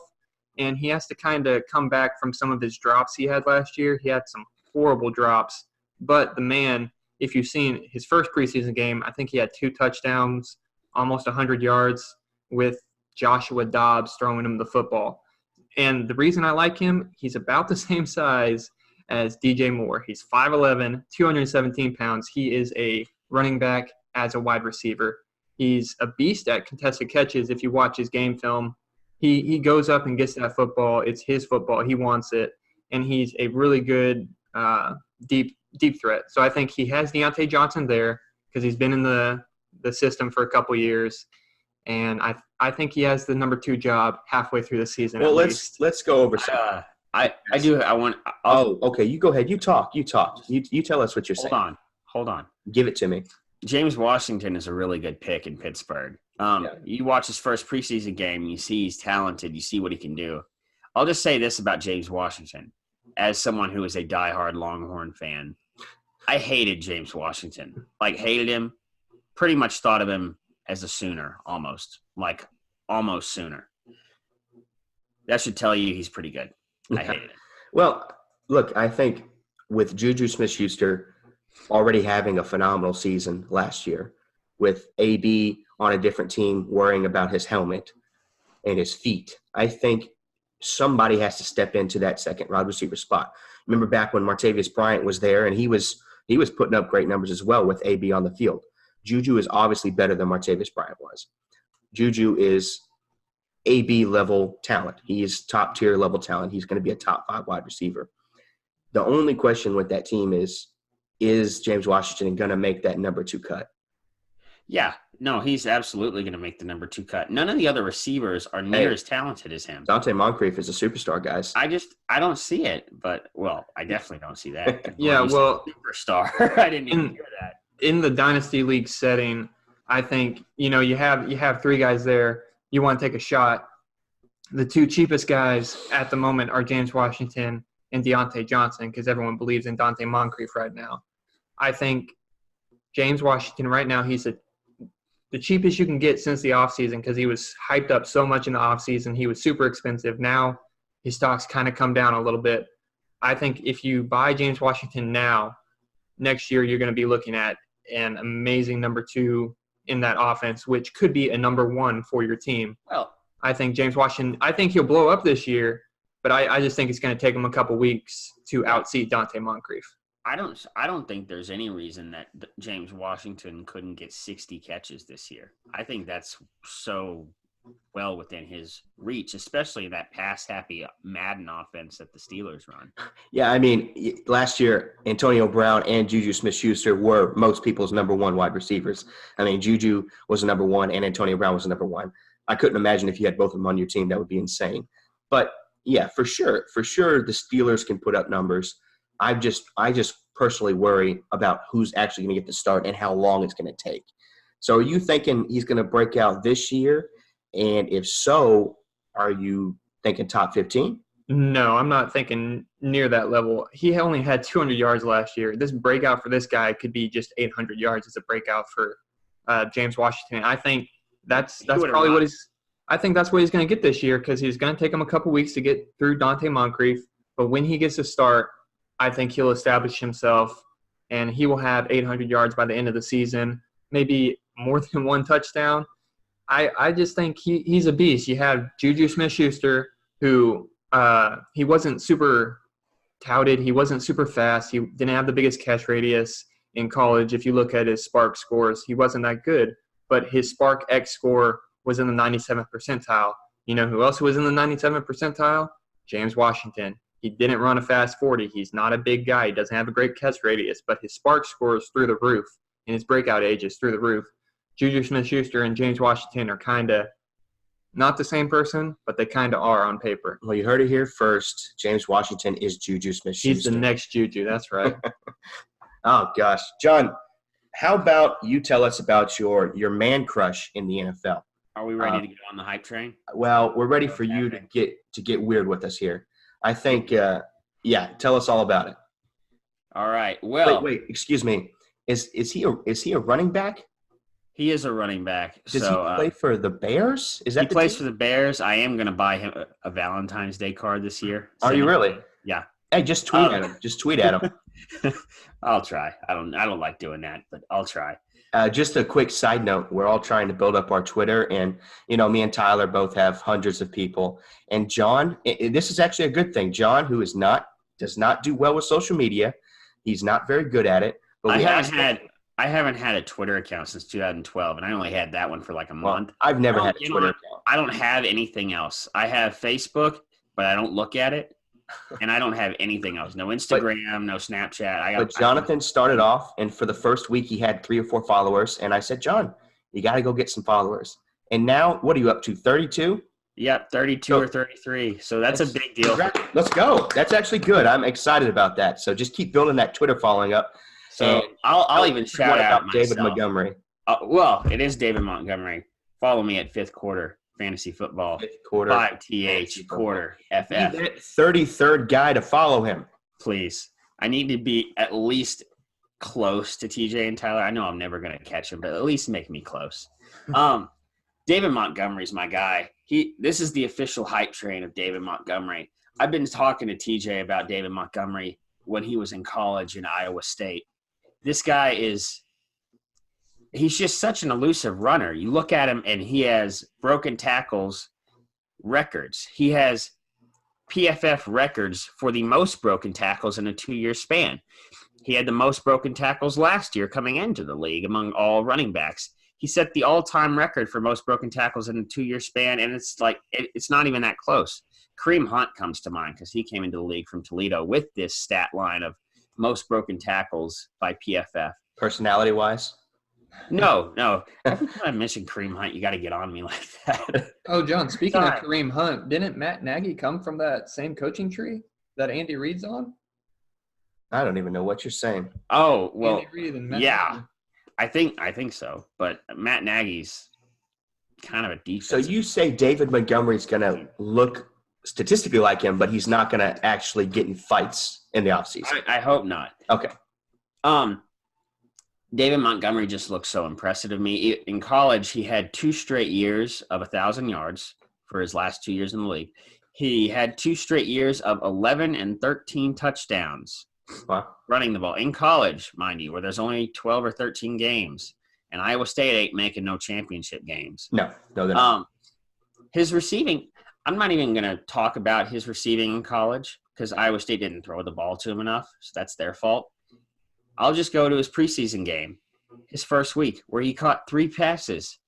and he has to kind of come back from some of his drops he had last year. He had some horrible drops. But the man, if you've seen his first preseason game, I think he had 2 touchdowns, almost 100 yards with Joshua Dobbs throwing him the football. And the reason I like him, he's about the same size as DJ Moore. He's 5'11", 217 pounds. He is a running back as a wide receiver. He's a beast at contested catches. If you watch his game film, he goes up and gets that football. It's his football. He wants it. And he's a really good deep threat. So I think he has Deontay Johnson there because he's been in the system for a couple years. And I think he has the number 2 job halfway through the season. Well, let's go over some. Okay. You go ahead. You talk. You tell us what you're saying. Hold on. Give it to me. James Washington is a really good pick in Pittsburgh. You watch his first preseason game, you see he's talented, you see what he can do. I'll just say this about James Washington. As someone who is a diehard Longhorn fan, I hated James Washington. Hated him. Pretty much thought of him as a Sooner, almost Sooner. That should tell you he's pretty good. I hated it. Well, look, I think with Juju Smith-Schuster already having a phenomenal season last year, with AB on a different team worrying about his helmet and his feet, I think somebody has to step into that second wide receiver spot. Remember back when Martavis Bryant was there, and he was putting up great numbers as well with AB on the field. Juju is obviously better than Martavis Bryant was. Juju is AB level talent. He is top tier level talent. He's going to be a top 5 wide receiver. The only question with that team is James Washington going to make that number 2 cut? Yeah, no, he's absolutely going to make the number 2 cut. None of the other receivers are near as talented as him. Dante Moncrief is a superstar, guys. I don't see it, but I definitely don't see that. Yeah, well, superstar. I didn't even hear that. In the dynasty league setting, I think you have 3 guys there. You want to take a shot. The 2 cheapest guys at the moment are James Washington and Deontay Johnson, because everyone believes in Dante Moncrief right now. I think James Washington right now, he's the cheapest you can get since the offseason, because he was hyped up so much in the offseason. He was super expensive. Now his stock's kind of come down a little bit. I think if you buy James Washington now, next year you're going to be looking at an amazing number 2 in that offense, which could be a number 1 for your team. Well, I think James Washington, I think he'll blow up this year, but I just think it's going to take him a couple weeks to outseat Dante Moncrief. I don't think there's any reason that James Washington couldn't get 60 catches this year. I think that's so well within his reach, especially that pass-happy Madden offense that the Steelers run. Yeah, I mean, last year, Antonio Brown and Juju Smith-Schuster were most people's number 1 wide receivers. I mean, Juju was the number 1 and Antonio Brown was the number 1. I couldn't imagine if you had both of them on your team. That would be insane. But, yeah, for sure, the Steelers can put up numbers. I just personally worry about who's actually going to get the start and how long it's going to take. So are you thinking he's going to break out this year? And if so, are you thinking top 15? No, I'm not thinking near that level. He only had 200 yards last year. This breakout for this guy could be just 800 yards as a breakout for James Washington. I think that's probably what that's what he's going to get this year, because he's going to take him a couple weeks to get through Dante Moncrief. But when he gets to start, I think he'll establish himself, and he will have 800 yards by the end of the season, maybe more than 1 touchdown. I just think he's a beast. You have Juju Smith-Schuster, who he wasn't super touted. He wasn't super fast. He didn't have the biggest catch radius in college. If you look at his Spark scores, he wasn't that good. But his Spark X score was in the 97th percentile. You know who else was in the 97th percentile? James Washington. He didn't run a fast 40. He's not a big guy. He doesn't have a great catch radius, but his Spark score is through the roof, and his breakout age is through the roof. Juju Smith-Schuster and James Washington are kind of not the same person, but they kind of are on paper. Well, you heard it here first. James Washington is Juju Smith-Schuster. He's the next Juju. That's right. Oh, gosh. John, how about you tell us about your man crush in the NFL? Are we ready to get on the hype train? Well, we're ready for you to get weird with us here. I think, tell us all about it. All right. Well, wait. Excuse me. Is he a running back? He is a running back. Does he play for the Bears? He plays for the Bears. I am going to buy him a Valentine's Day card this year. Are you really? Yeah. Hey, just tweet at him. Just tweet at him. I'll try. I don't like doing that, but I'll try. Just a quick side note. We're all trying to build up our Twitter, and, me and Tyler both have hundreds of people. And John, this is actually a good thing. John, who does not do well with social media. He's not very good at it. But I haven't had a Twitter account since 2012, and I only had that one for like a month. I've never had a Twitter account. I don't have anything else. I have Facebook, but I don't look at it, and I don't have anything else. No Instagram, no Snapchat. But Jonathan started off, and for the first week he had 3 or 4 followers, and I said, John, you got to go get some followers. And now, what are you up to, 32? Yep, 32 or 33. So that's a big deal. Let's go. That's actually good. I'm excited about that. So just keep building that Twitter following up. So I'll even shout out myself. David Montgomery. Well, it is David Montgomery. Follow me at 5th Quarter Fantasy Football. 5th Quarter. 5th Quarter FF. Be that 33rd guy to follow him. Please. I need to be at least close to TJ and Tyler. I know I'm never going to catch him, but at least make me close. David Montgomery's my guy. This is the official hype train of David Montgomery. I've been talking to TJ about David Montgomery when he was in college in Iowa State. This guy he's just such an elusive runner. You look at him and he has broken tackles records. He has PFF records for the most broken tackles in a 2-year span. He had the most broken tackles last year coming into the league among all running backs. He set the all-time record for most broken tackles in a 2-year span, and it's like it's not even that close. Kareem Hunt comes to mind because he came into the league from Toledo with this stat line of most broken tackles by PFF. Personality-wise? No. Every time I mention Kareem Hunt, you got to get on me like that. Oh, John, speaking Sorry. of Kareem Hunt, didn't Matt Nagy come from that same coaching tree that Andy Reid's on? I don't even know what you're saying. Oh, well, Andy Reid and Matt yeah. Nagy. I think so. But Matt Nagy's kind of a defense. So you say David Montgomery's going to look statistically like him, but he's not going to actually get in fights in the offseason. I hope not. Okay. David Montgomery just looks so impressive to me. In college, he had 2 straight years of 1,000 yards for his last 2 years in the league. He had 2 straight years of 11 and 13 touchdowns Wow. running the ball in college, mind you, where there's only 12 or 13 games. And Iowa State ain't making no championship games. No, they're not. His receiving, I'm not even going to talk about his receiving in college because Iowa State didn't throw the ball to him enough, so that's their fault. I'll just go to his preseason game, his first week, where he caught 3 passes.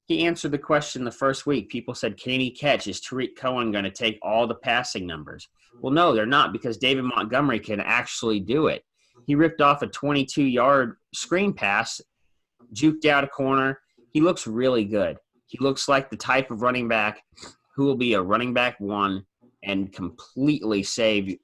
He answered the question the first week. People said, can he catch? Is Tariq Cohen going to take all the passing numbers? Well, no, they're not because David Montgomery can actually do it. He ripped off a 22-yard screen pass, juked out a corner. He looks really good. He looks like the type of running back who will be a running back 1 and completely save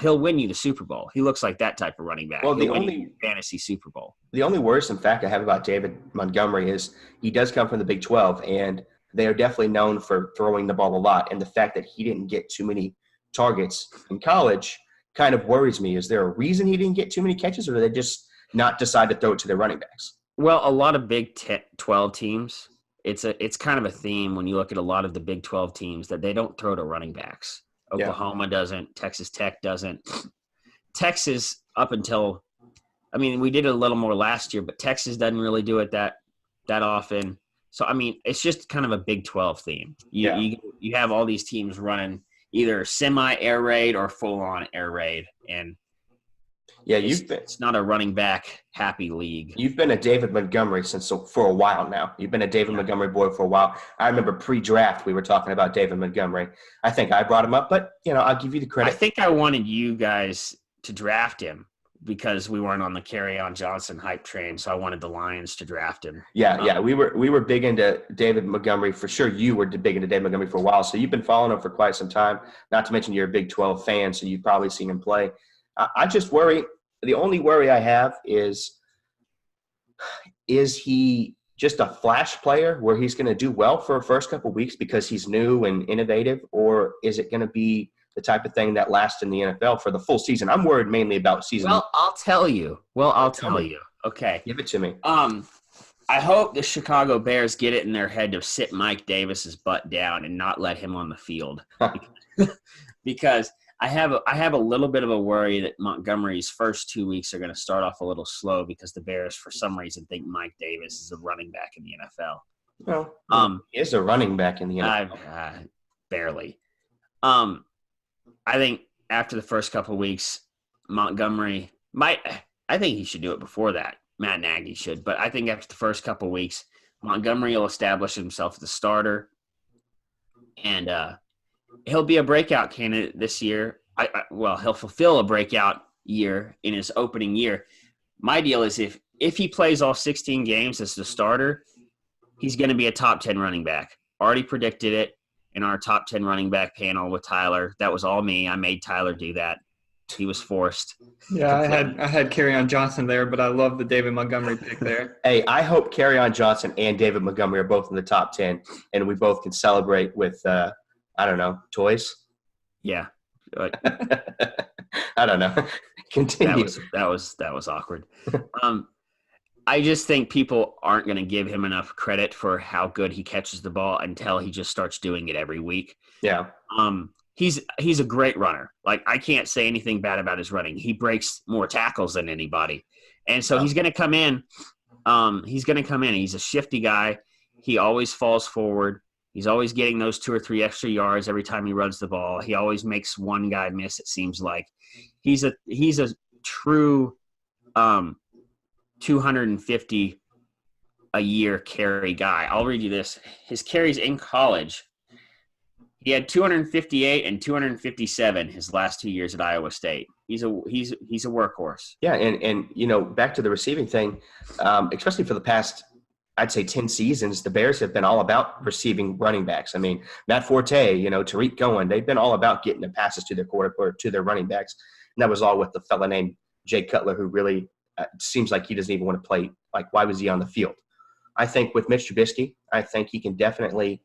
he'll win you the Super Bowl. He looks like that type of running back. Well, the only fantasy Super Bowl. The only worrisome fact I have about David Montgomery is he does come from the Big 12, and they are definitely known for throwing the ball a lot. And the fact that he didn't get too many targets in college kind of worries me. Is there a reason he didn't get too many catches, or did they just not decide to throw it to their running backs? Well, a lot of Big 12 teams, it's kind of a theme when you look at a lot of the Big 12 teams that they don't throw to running backs. Oklahoma doesn't. Texas Tech doesn't. Texas, up until – I mean, we did it a little more last year, but Texas doesn't really do it that often. So, I mean, it's just kind of a Big 12 theme. You have all these teams running either semi-air raid or full-on air raid, and it's not a running back happy league. You've been a David Montgomery for a while now. You've been a David Montgomery boy for a while. I remember pre-draft we were talking about David Montgomery. I think I brought him up, but I'll give you the credit. I think I wanted you guys to draft him because we weren't on the Kerryon Johnson hype train, so I wanted the Lions to draft him. Yeah, we were big into David Montgomery for sure. You were big into David Montgomery for a while, so you've been following him for quite some time. Not to mention you're a Big 12 fan, so you've probably seen him play. I just worry. The only worry I have is he just a flash player where he's going to do well for the first couple of weeks because he's new and innovative, or is it going to be the type of thing that lasts in the NFL for the full season? I'm worried mainly about season. Well, I'll tell you. Okay. Give it to me. I hope the Chicago Bears get it in their head to sit Mike Davis's butt down and not let him on the field. Because I have a little bit of a worry that Montgomery's first 2 weeks are going to start off a little slow because the Bears, for some reason, think Mike Davis is a running back in the NFL. Well, he is a running back in the NFL. Barely. I think after the first couple of weeks, Montgomery I think he should do it before that. Matt Nagy should. But I think after the first couple of weeks, Montgomery will establish himself as the starter. And he'll be a breakout candidate this year. He'll fulfill a breakout year in his opening year. My deal is if he plays all 16 games as the starter, he's going to be a top 10 running back. Already predicted it in our top 10 running back panel with Tyler. That was all me. I made Tyler do that. He was forced. Yeah, I had Kerryon Johnson there, but I love the David Montgomery pick there. Hey, I hope Kerryon Johnson and David Montgomery are both in the top 10, and we both can celebrate with toys. Yeah. I don't know. Continue. That was awkward. I just think people aren't going to give him enough credit for how good he catches the ball until he just starts doing it every week. Yeah. He's a great runner. Like, I can't say anything bad about his running. He breaks more tackles than anybody. And so he's going to come in. He's a shifty guy. He always falls forward. He's always getting those 2 or 3 extra yards every time he runs the ball. He always makes one guy miss, it seems like. He's a true 250 a year carry guy. I'll read you this. His carries in college, he had 258 and 257 his last 2 years at Iowa State. He's a workhorse. Yeah, and back to the receiving thing, especially for the past, I'd say 10 seasons, the Bears have been all about receiving running backs. I mean, Matt Forte, Tariq Cohen, they've been all about getting the passes to their quarterback or to their running backs. And that was all with the fella named Jay Cutler, who really seems like he doesn't even want to play. Like, why was he on the field? I think with Mitch Trubisky, I think he can definitely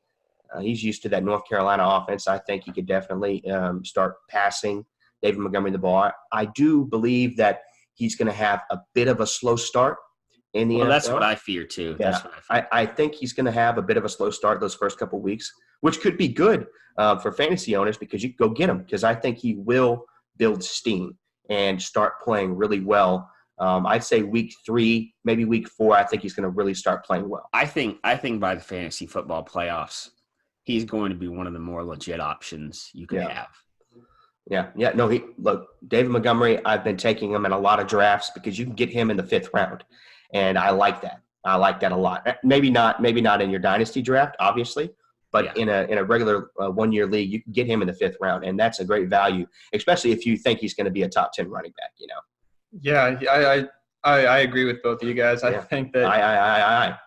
he's used to that North Carolina offense. I think he could definitely start passing David Montgomery the ball. I do believe that he's going to have a bit of a slow start in the NFL. That's what I fear too. Yeah. That's what I fear. I think he's going to have a bit of a slow start those first couple of weeks, which could be good for fantasy owners because you can go get him because I think he will build steam and start playing really well. I'd say week 3, maybe week 4, I think he's going to really start playing well. I think by the fantasy football playoffs, he's going to be one of the more legit options you can have. Yeah. No, look, David Montgomery, I've been taking him in a lot of drafts because you can get him in the 5th round. And I like that. I like that a lot. Maybe not in your dynasty draft, obviously, but in a regular 1-year league, you can get him in the 5th round, and that's a great value, especially if you think he's going to be a top 10 running back, Yeah, I agree with both of you guys. I think that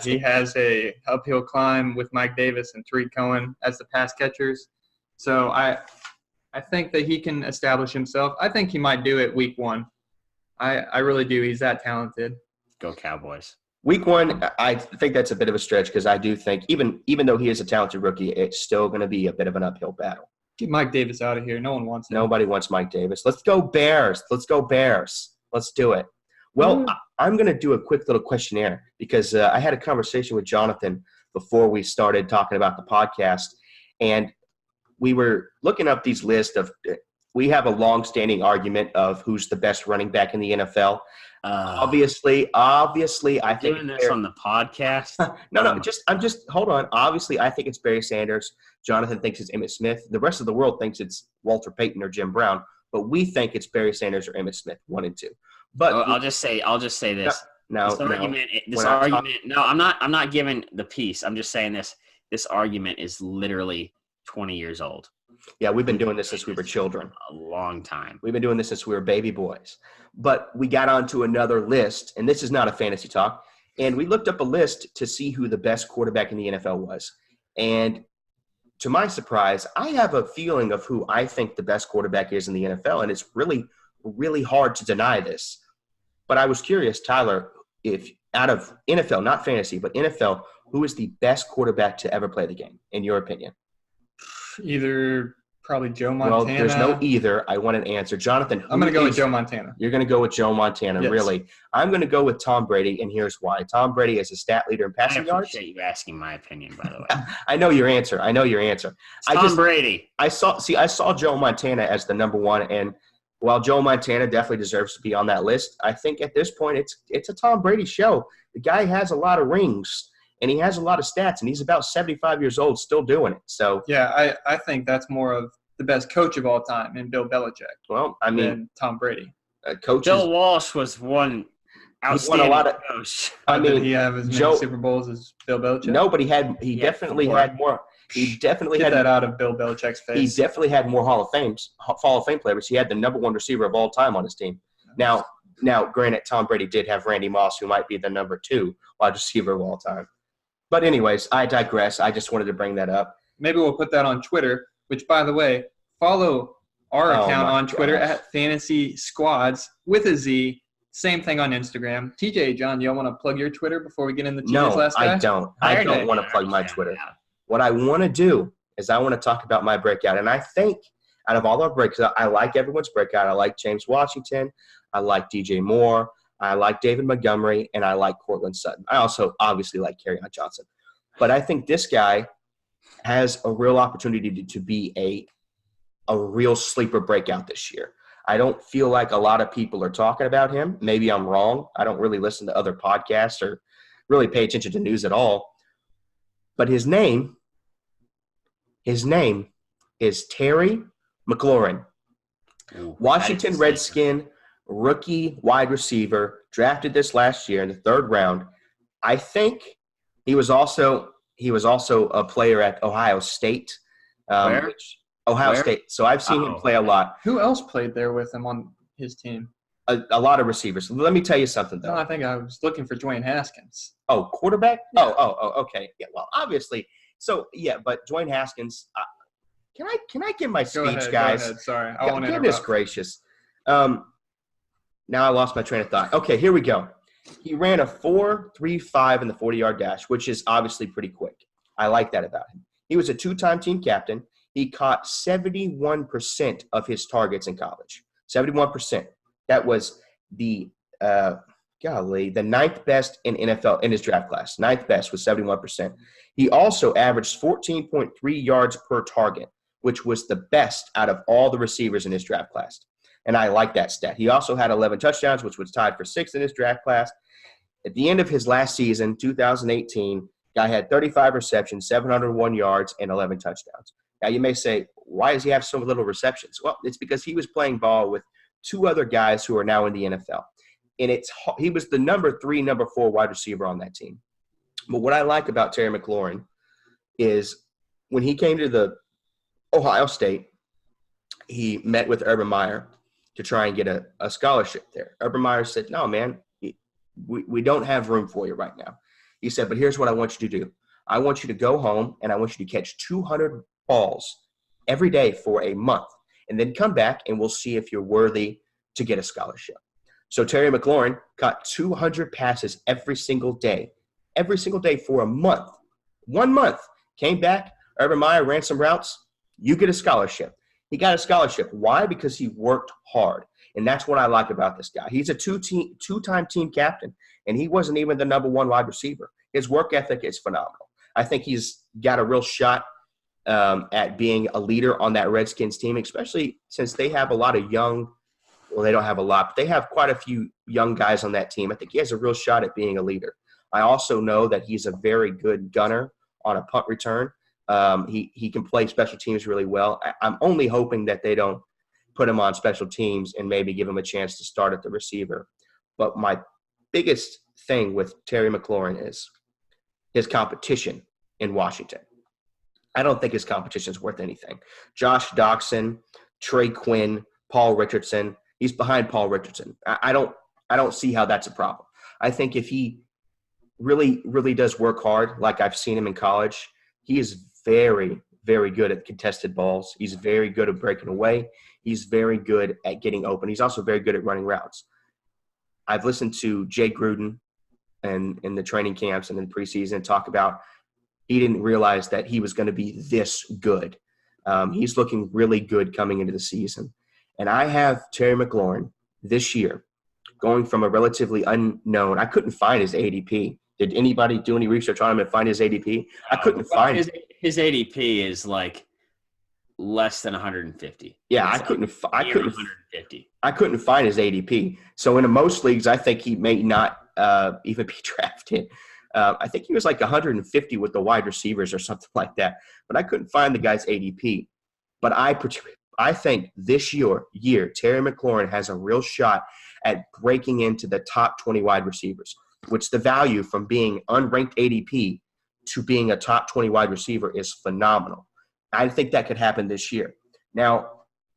he has a uphill climb with Mike Davis and Tariq Cohen as the pass catchers. So I think that he can establish himself. I think he might do it week 1. I really do. He's that talented. Go Cowboys. Week 1, I think that's a bit of a stretch because I do think even though he is a talented rookie, it's still going to be a bit of an uphill battle. Get Mike Davis out of here. No one wants him. Nobody wants Mike Davis. Let's go Bears. Let's do it. Well, I'm going to do a quick little questionnaire because I had a conversation with Jonathan before we started talking about the podcast, and we were looking up these lists of we have a long-standing argument of who's the best running back in the NFL. Obviously, I think doing this on the podcast. No, I'm just hold on. Obviously, I think it's Barry Sanders. Jonathan thinks it's Emmitt Smith. The rest of the world thinks it's Walter Payton or Jim Brown, but we think it's Barry Sanders or Emmitt Smith, 1 and 2. But I'll just say this. This argument. No, I'm not giving the piece. I'm just saying this. This argument is literally 20 years old. Yeah, we've been doing this since we were children. A long time. We've been doing this since we were baby boys. But we got onto another list, and this is not a fantasy talk, and we looked up a list to see who the best quarterback in the NFL was. And to my surprise, I have a feeling of who I think the best quarterback is in the NFL, and it's really, really hard to deny this. But I was curious, Tyler, if out of NFL, not fantasy, but NFL, who is the best quarterback to ever play the game, in your opinion? Either probably Joe Montana. Well, there's no either. I want an answer. Jonathan, I'm going to go with Joe Montana. You're going to go with Joe Montana, yes. Really? I'm going to go with Tom Brady, and here's why. Tom Brady is a stat leader in passing yards. I appreciate you asking my opinion, by the way. I know your answer. Tom Brady. I saw Joe Montana as the number 1, and while Joe Montana definitely deserves to be on that list, I think at this point it's a Tom Brady show. The guy has a lot of rings. And he has a lot of stats, and he's about 75 years old, still doing it. So yeah, I think that's more of the best coach of all time in Bill Belichick. Well, I mean, than Tom Brady. Bill Walsh was one outstanding a lot of coach. Did he have as many Super Bowls as Bill Belichick? No, but he definitely had more. He definitely Get had that out of Bill Belichick's face. He definitely had more Hall of Fame players. He had the number 1 receiver of all time on his team. Now, granted, Tom Brady did have Randy Moss, who might be the number 2 wide receiver of all time. But anyways, I digress. I just wanted to bring that up. Maybe we'll put that on Twitter, which, by the way, follow our account on Twitter at Fantasy Squads with a Z. Same thing on Instagram. TJ, John, do y'all want to plug your Twitter before we get into TJ's last guy? No, I don't. I don't want to plug my Twitter. What I want to do is I want to talk about my breakout. And I think out of all our breakouts, I like everyone's breakout. I like James Washington. I like DJ Moore. I like David Montgomery, and I like Cortland Sutton. I also obviously like Kerryon Johnson. But I think this guy has a real opportunity to be a real sleeper breakout this year. I don't feel like a lot of people are talking about him. Maybe I'm wrong. I don't really listen to other podcasts or really pay attention to news at all. But his name is Terry McLaurin. Washington Redskin rookie wide receiver, drafted this last year in the 3rd round. I think he was also a player at Ohio State. Where? Ohio Where? State. So I've seen him play a lot. Who else played there with him on his team? A lot of receivers. Let me tell you something, though. No, I think I was looking for Dwayne Haskins. Oh, quarterback? Yeah. Oh, okay. Yeah, well, obviously. So, yeah, but Dwayne Haskins, can I give my speech, guys? Go ahead. Sorry. I won't Goodness interrupt. gracious. Now I lost my train of thought. Okay, here we go. He ran a 4.35 in the 40-yard dash, which is obviously pretty quick. I like that about him. He was a two-time team captain. He caught 71% of his targets in college. 71%. That was the ninth best in NFL in his draft class. Ninth best was 71%. He also averaged 14.3 yards per target, which was the best out of all the receivers in his draft class. And I like that stat. He also had 11 touchdowns, which was tied for sixth in his draft class. At the end of his last season, 2018, guy had 35 receptions, 701 yards, and 11 touchdowns. Now, you may say, why does he have so little receptions? Well, it's because he was playing ball with two other guys who are now in the NFL. And he was the number 3, number 4 wide receiver on that team. But what I like about Terry McLaurin is when he came to the Ohio State, he met with Urban Meyer to try and get a scholarship there. Urban Meyer said, no, man, we don't have room for you right now. He said, but here's what I want you to do. I want you to go home and I want you to catch 200 balls every day for a month and then come back and we'll see if you're worthy to get a scholarship. So Terry McLaurin caught 200 passes every single day for a month. 1 month. Came back, Urban Meyer ran some routes, you get a scholarship. He got a scholarship. Why? Because he worked hard. And that's what I like about this guy. He's a two-time team captain, and he wasn't even the number 1 wide receiver. His work ethic is phenomenal. I think he's got a real shot at being a leader on that Redskins team, especially since they have a lot of young – well, they don't have a lot, but they have quite a few young guys on that team. I think he has a real shot at being a leader. I also know that he's a very good gunner on a punt return. He can play special teams really well. I'm only hoping that they don't put him on special teams and maybe give him a chance to start at the receiver. But my biggest thing with Terry McLaurin is his competition in Washington. I don't think his competition is worth anything. Josh Doxson, Trey Quinn, Paul Richardson. He's behind Paul Richardson. I don't see how that's a problem. I think if he really, really does work hard, like I've seen him in college, he is very, very good at contested balls. He's very good at breaking away. He's very good at getting open. He's also very good at running routes. I've listened to Jay Gruden and in the training camps and in preseason talk about he didn't realize that he was going to be this good. He's looking really good coming into the season. And I have Terry McLaurin this year going from a relatively unknown – I couldn't find his ADP. Did anybody do any research on him and find his ADP? I couldn't find his ADP is like less than 150. Yeah, I couldn't 150. I couldn't find his ADP. So in most leagues, I think he may not even be drafted. I think he was like 150 with the wide receivers or something like that. But I couldn't find the guy's ADP. But I think this year, Terry McLaurin has a real shot at breaking into the top 20 wide receivers, which the value from being unranked ADP to being a top 20 wide receiver is phenomenal. I think that could happen this year. Now,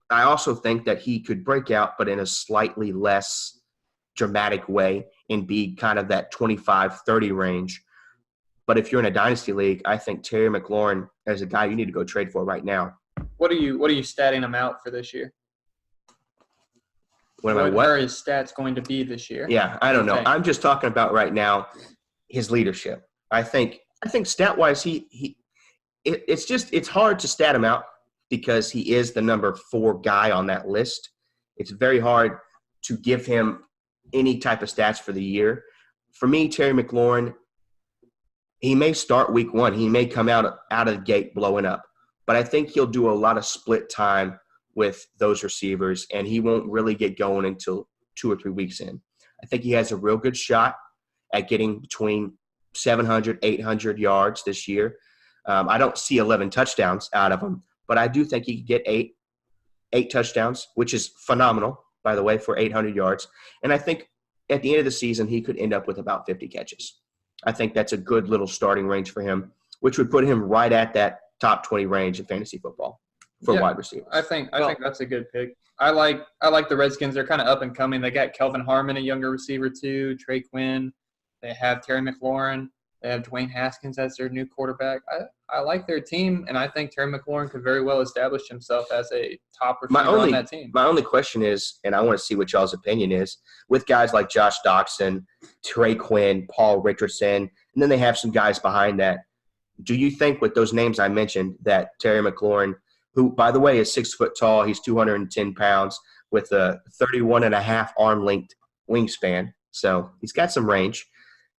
I also think that he could break out, but in a slightly less dramatic way and be kind of that 25-30 range. But if you're in a dynasty league, I think Terry McLaurin is a guy you need to go trade for right now. What are you statting him out for this year? What are his stats going to be this year? Yeah, I don't know. I'm just talking about right now his leadership. I think stat-wise, it's hard to stat him out because he is the number 4 guy on that list. It's very hard to give him any type of stats for the year. For me, Terry McLaurin, he may start week 1. He may come out of the gate blowing up. But I think he'll do a lot of split time with those receivers, and he won't really get going until 2 or 3 weeks in. I think he has a real good shot at getting between 700, 800 yards this year. I don't see 11 touchdowns out of him, but I do think he could get eight touchdowns, which is phenomenal, by the way, for 800 yards. And I think at the end of the season, he could end up with about 50 catches. I think that's a good little starting range for him, which would put him right at that top 20 range in fantasy football for wide receivers. I think that's a good pick. I like the Redskins. They're kind of up and coming. They got Kelvin Harmon, a younger receiver too. Trey Quinn. They have Terry McLaurin. They have Dwayne Haskins as their new quarterback. I like their team, and I think Terry McLaurin could very well establish himself as a top receiver on that team. My only question is, and I want to see what y'all's opinion is, with guys like Josh Doxson, Trey Quinn, Paul Richardson, and then they have some guys behind that. Do you think with those names I mentioned that Terry McLaurin, who, by the way, is 6 foot tall, he's 210 pounds with a 31.5 arm length wingspan, so he's got some range.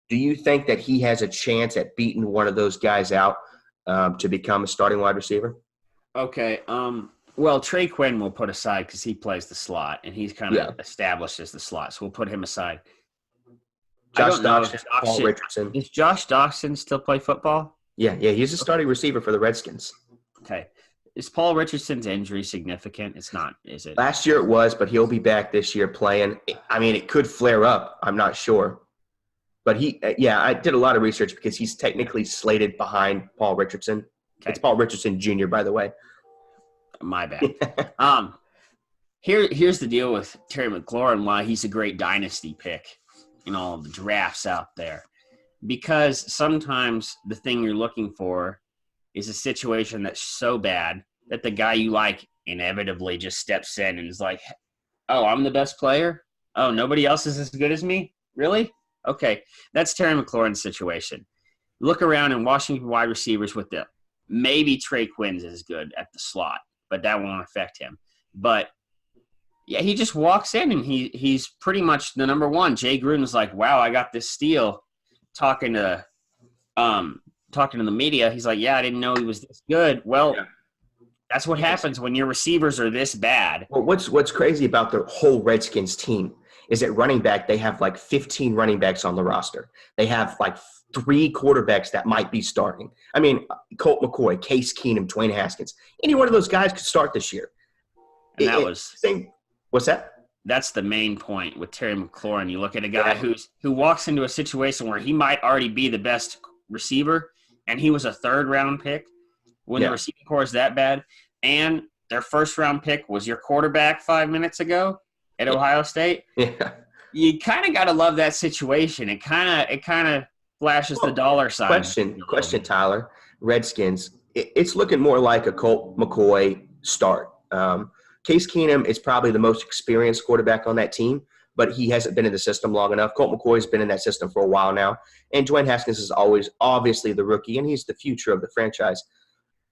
Do you think that he has a chance at beating one of those guys out to become a starting wide receiver? Okay. Well, Trey Quinn we'll put aside because he plays the slot, and he's kind of established as the slot, so we'll put him aside. Josh Doxson, Paul Richardson. Does Josh Doxson still play football? Yeah, he's a starting receiver for the Redskins. Okay. Is Paul Richardson's injury significant? It's not, is it? Last year it was, but he'll be back this year playing. I mean, it could flare up. I'm not sure. But I did a lot of research because he's technically slated behind Paul Richardson. Okay. It's Paul Richardson Jr., by the way. My bad. Here's the deal with Terry McLaurin, why he's a great dynasty pick in all of the drafts out there. Because sometimes the thing you're looking for is a situation that's so bad that the guy you like inevitably just steps in and is like, oh, I'm the best player? Oh, nobody else is as good as me? Really? Okay, that's Terry McLaurin's situation. Look around and Washington wide receivers with them. Maybe Trey Quinn's is good at the slot, but that won't affect him. But, yeah, he just walks in and he's pretty much the number one. Jay Gruden's like, wow, I got this steal. Talking to the media, he's like, yeah, I didn't know he was this good. Well, that's what happens when your receivers are this bad. Well, what's crazy about the whole Redskins team is at running back, they have like 15 running backs on the roster. They have like 3 quarterbacks that might be starting. I mean, Colt McCoy, Case Keenum, Dwayne Haskins. Any one of those guys could start this year. And what's that? That's the main point with Terry McLaurin. You look at a guy who walks into a situation where he might already be the best receiver, and he was a 3rd-round pick when the receiving core is that bad, and their 1st-round pick was your quarterback 5 minutes ago at Ohio State. Yeah. You kind of got to love that situation. It kind of flashes the dollar sign. Question, Tyler. Redskins, it's looking more like a Colt McCoy start. Case Keenum is probably the most experienced quarterback on that team, but he hasn't been in the system long enough. Colt McCoy's been in that system for a while now, and Dwayne Haskins is always obviously the rookie, and he's the future of the franchise.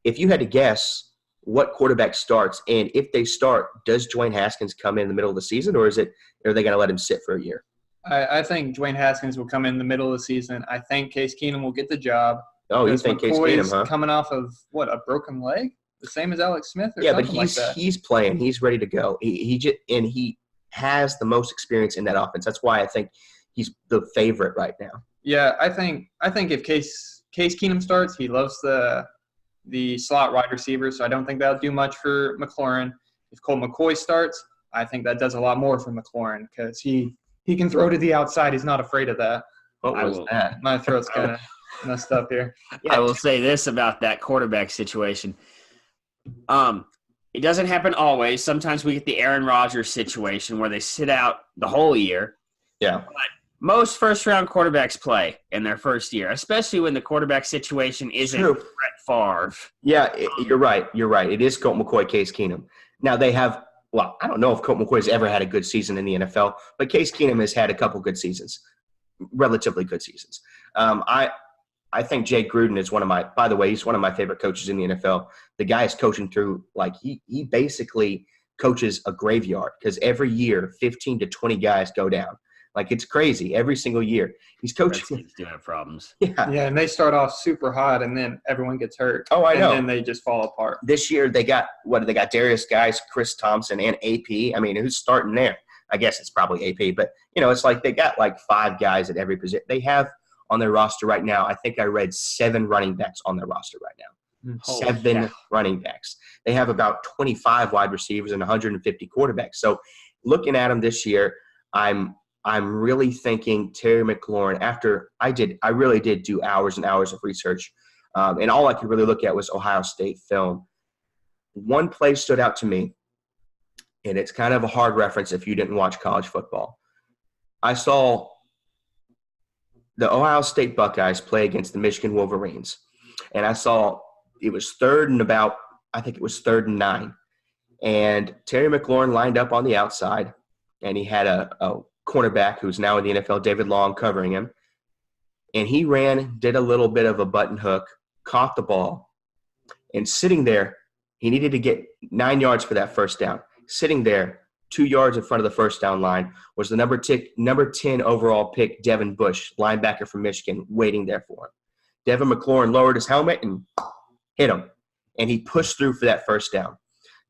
If you had to guess what quarterback starts, and if they start, does Dwayne Haskins come in the middle of the season, or are they going to let him sit for a year? I think Dwayne Haskins will come in the middle of the season. I think Case Keenum will get the job. Oh, you think Case Keenum, huh? Coming off of, a broken leg? The same as Alex Smith or something like that? He's playing. He's ready to go. He has the most experience in that offense. That's why I think he's the favorite right now. Yeah, I think if Case Keenum starts, he loves the slot wide receiver, so I don't think that'll do much for McLaurin. If Colt McCoy starts, I think that does a lot more for McLaurin because he can throw to the outside. He's not afraid of that. What was that? My throat's kind of messed up here. Yeah. I will say this about that quarterback situation. It doesn't happen always. Sometimes we get the Aaron Rodgers situation where they sit out the whole year. Yeah. But most first-round quarterbacks play in their first year, especially when the quarterback situation isn't Brett Favre. Yeah, you're right. It is Colt McCoy, Case Keenum. Now they have – well, I don't know if Colt McCoy's ever had a good season in the NFL, but Case Keenum has had a couple good seasons, relatively good seasons. I think Jay Gruden is by the way, he's one of my favorite coaches in the NFL. The guy is coaching through, he basically coaches a graveyard because every year 15 to 20 guys go down. It's crazy every single year. He's coaching. Redskins do have problems. Yeah, and they start off super hot and then everyone gets hurt. Oh, I know. And then they just fall apart. This year they got Darius Guice, Chris Thompson, and AP. I mean, who's starting there? I guess it's probably AP, but it's like they got 5 guys at every position. They have on their roster right now, I think I read 7 running backs on their roster right now. Holy 7 running backs. They have about 25 wide receivers and 150 quarterbacks. So looking at them this year, I'm I'm really thinking Terry McLaurin. After I really did do hours and hours of research, and all I could really look at was Ohio State film. One play stood out to me, and it's kind of a hard reference if you didn't watch college football. I saw the Ohio State Buckeyes play against the Michigan Wolverines, and I saw it was third and 9, and Terry McLaurin lined up on the outside, and he had a cornerback who's now in the NFL, David Long, covering him, and he ran, did a little bit of a button hook, caught the ball, and sitting there, he needed to get 9 yards for that first down. Sitting there, 2 yards in front of the first down line, was the number 10 overall pick, Devin Bush, linebacker from Michigan, waiting there for him. Devin McLaurin lowered his helmet and hit him, and he pushed through for that first down.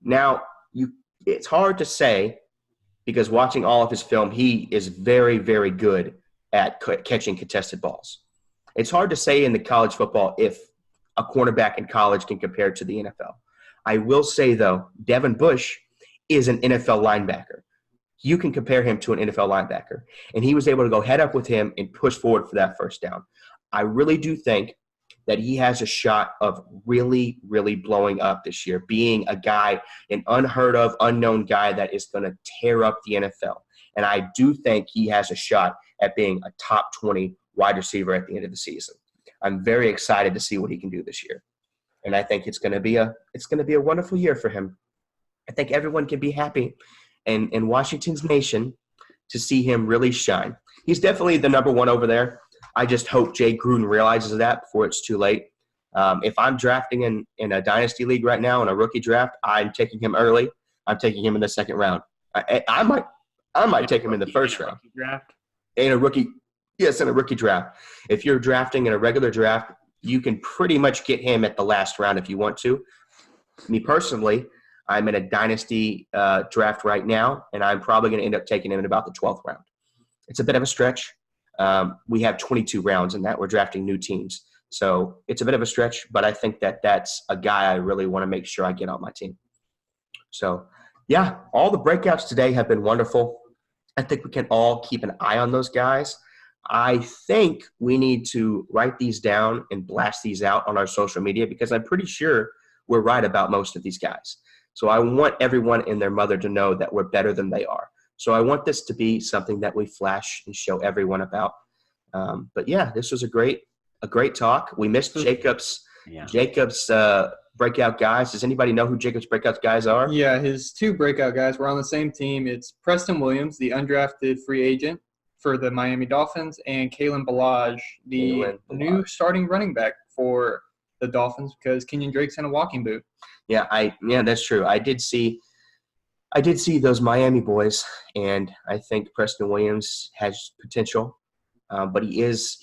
Now, it's hard to say because watching all of his film, he is very, very good at catching contested balls. It's hard to say in the college football if a cornerback in college can compare to the NFL. I will say, though, Devin Bush is an NFL linebacker. You can compare him to an NFL linebacker. And he was able to go head up with him and push forward for that first down. I really do think that he has a shot of really, really blowing up this year, being a guy, an unheard of, unknown guy that is going to tear up the NFL. And I do think he has a shot at being a top 20 wide receiver at the end of the season. I'm very excited to see what he can do this year. And I think it's going to be a wonderful year for him. I think everyone can be happy in Washington's nation to see him really shine. He's definitely the number one over there. I just hope Jay Gruden realizes that before it's too late. If I'm drafting in a dynasty league right now in a rookie draft, I'm taking him early. I'm taking him in the second round. I might take him in the first round. Draft? In a rookie draft. If you're drafting in a regular draft, you can pretty much get him at the last round if you want to. Me personally, I'm in a dynasty draft right now, and I'm probably going to end up taking him in about the 12th round. It's a bit of a stretch. We have 22 rounds in that. We're drafting new teams. So it's a bit of a stretch, but I think that that's a guy I really want to make sure I get on my team. So, yeah, all the breakouts today have been wonderful. I think we can all keep an eye on those guys. I think we need to write these down and blast these out on our social media because I'm pretty sure we're right about most of these guys. So I want everyone and their mother to know that we're better than they are. So I want this to be something that we flash and show everyone about. But yeah, this was a great talk. We missed Jacob's breakout guys. Does anybody know who Jacob's breakout guys are? Yeah, his two breakout guys were on the same team. It's Preston Williams, the undrafted free agent for the Miami Dolphins, and Kalen Ballage, the new starting running back for the Dolphins because Kenyon Drake's in a walking boot. Yeah, that's true. I did see those Miami boys, and I think Preston Williams has potential. But his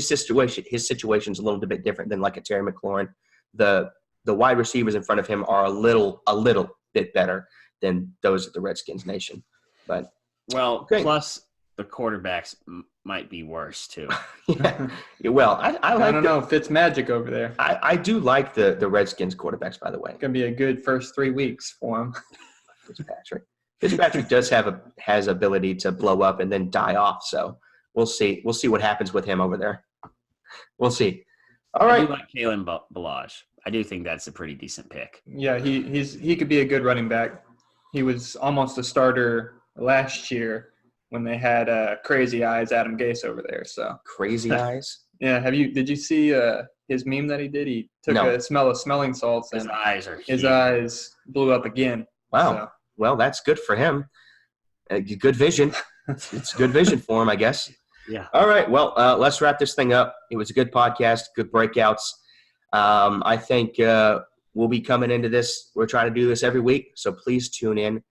situation's a little bit different than like a Terry McLaurin. The wide receivers in front of him are a little bit better than those at the Redskins nation. But plus the quarterbacks might be worse too. Yeah. Well, I don't know. Fitzmagic over there. I do like the Redskins quarterbacks, by the way. It's gonna be a good first 3 weeks for him. Fitzpatrick has ability to blow up and then die off. So we'll see what happens with him over there. We'll see. All right. I do like Kalen Ballage. I do think that's a pretty decent pick. Yeah, he could be a good running back. He was almost a starter last year when they had Crazy Eyes Adam Gase over there. So Crazy Eyes. Yeah. Did you see his meme that he did? He took a smell of smelling salts and his eyes blew up again. Wow. So. Well, that's good for him. Good vision. It's good vision for him, I guess. Yeah. All right. Well, let's wrap this thing up. It was a good podcast, good breakouts. I think we'll be coming into this. We're trying to do this every week, so please tune in.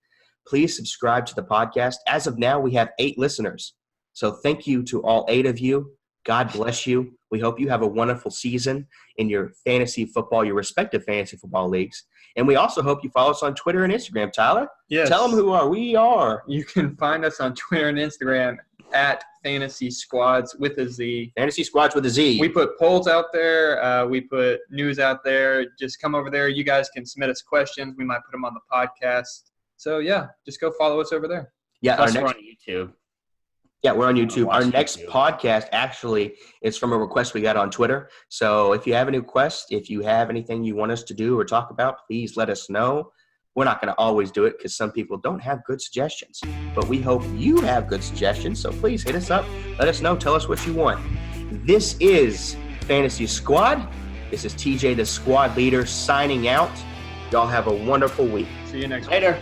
Please subscribe to the podcast. As of now, we have 8 listeners. So thank you to all 8 of you. God bless you. We hope you have a wonderful season in your your respective fantasy football leagues. And we also hope you follow us on Twitter and Instagram. Tyler? Yes. Tell them who we are. You can find us on Twitter and Instagram at Fantasy Squads with a Z. Fantasy Squads with a Z. We put polls out there. We put news out there. Just come over there. You guys can submit us questions. We might put them on the podcast. So, yeah, just go follow us over there. Yeah, Plus we're on YouTube. Yeah, we're on YouTube. watch Our next YouTube. podcast actually is from a request we got on Twitter. So if you have any request, if you have anything you want us to do or talk about, please let us know. We're not going to always do it because some people don't have good suggestions. But we hope you have good suggestions. So please hit us up. Let us know. Tell us what you want. This is Fantasy Squad. This is TJ, the squad leader, signing out. Y'all have a wonderful week. See you next week. Later.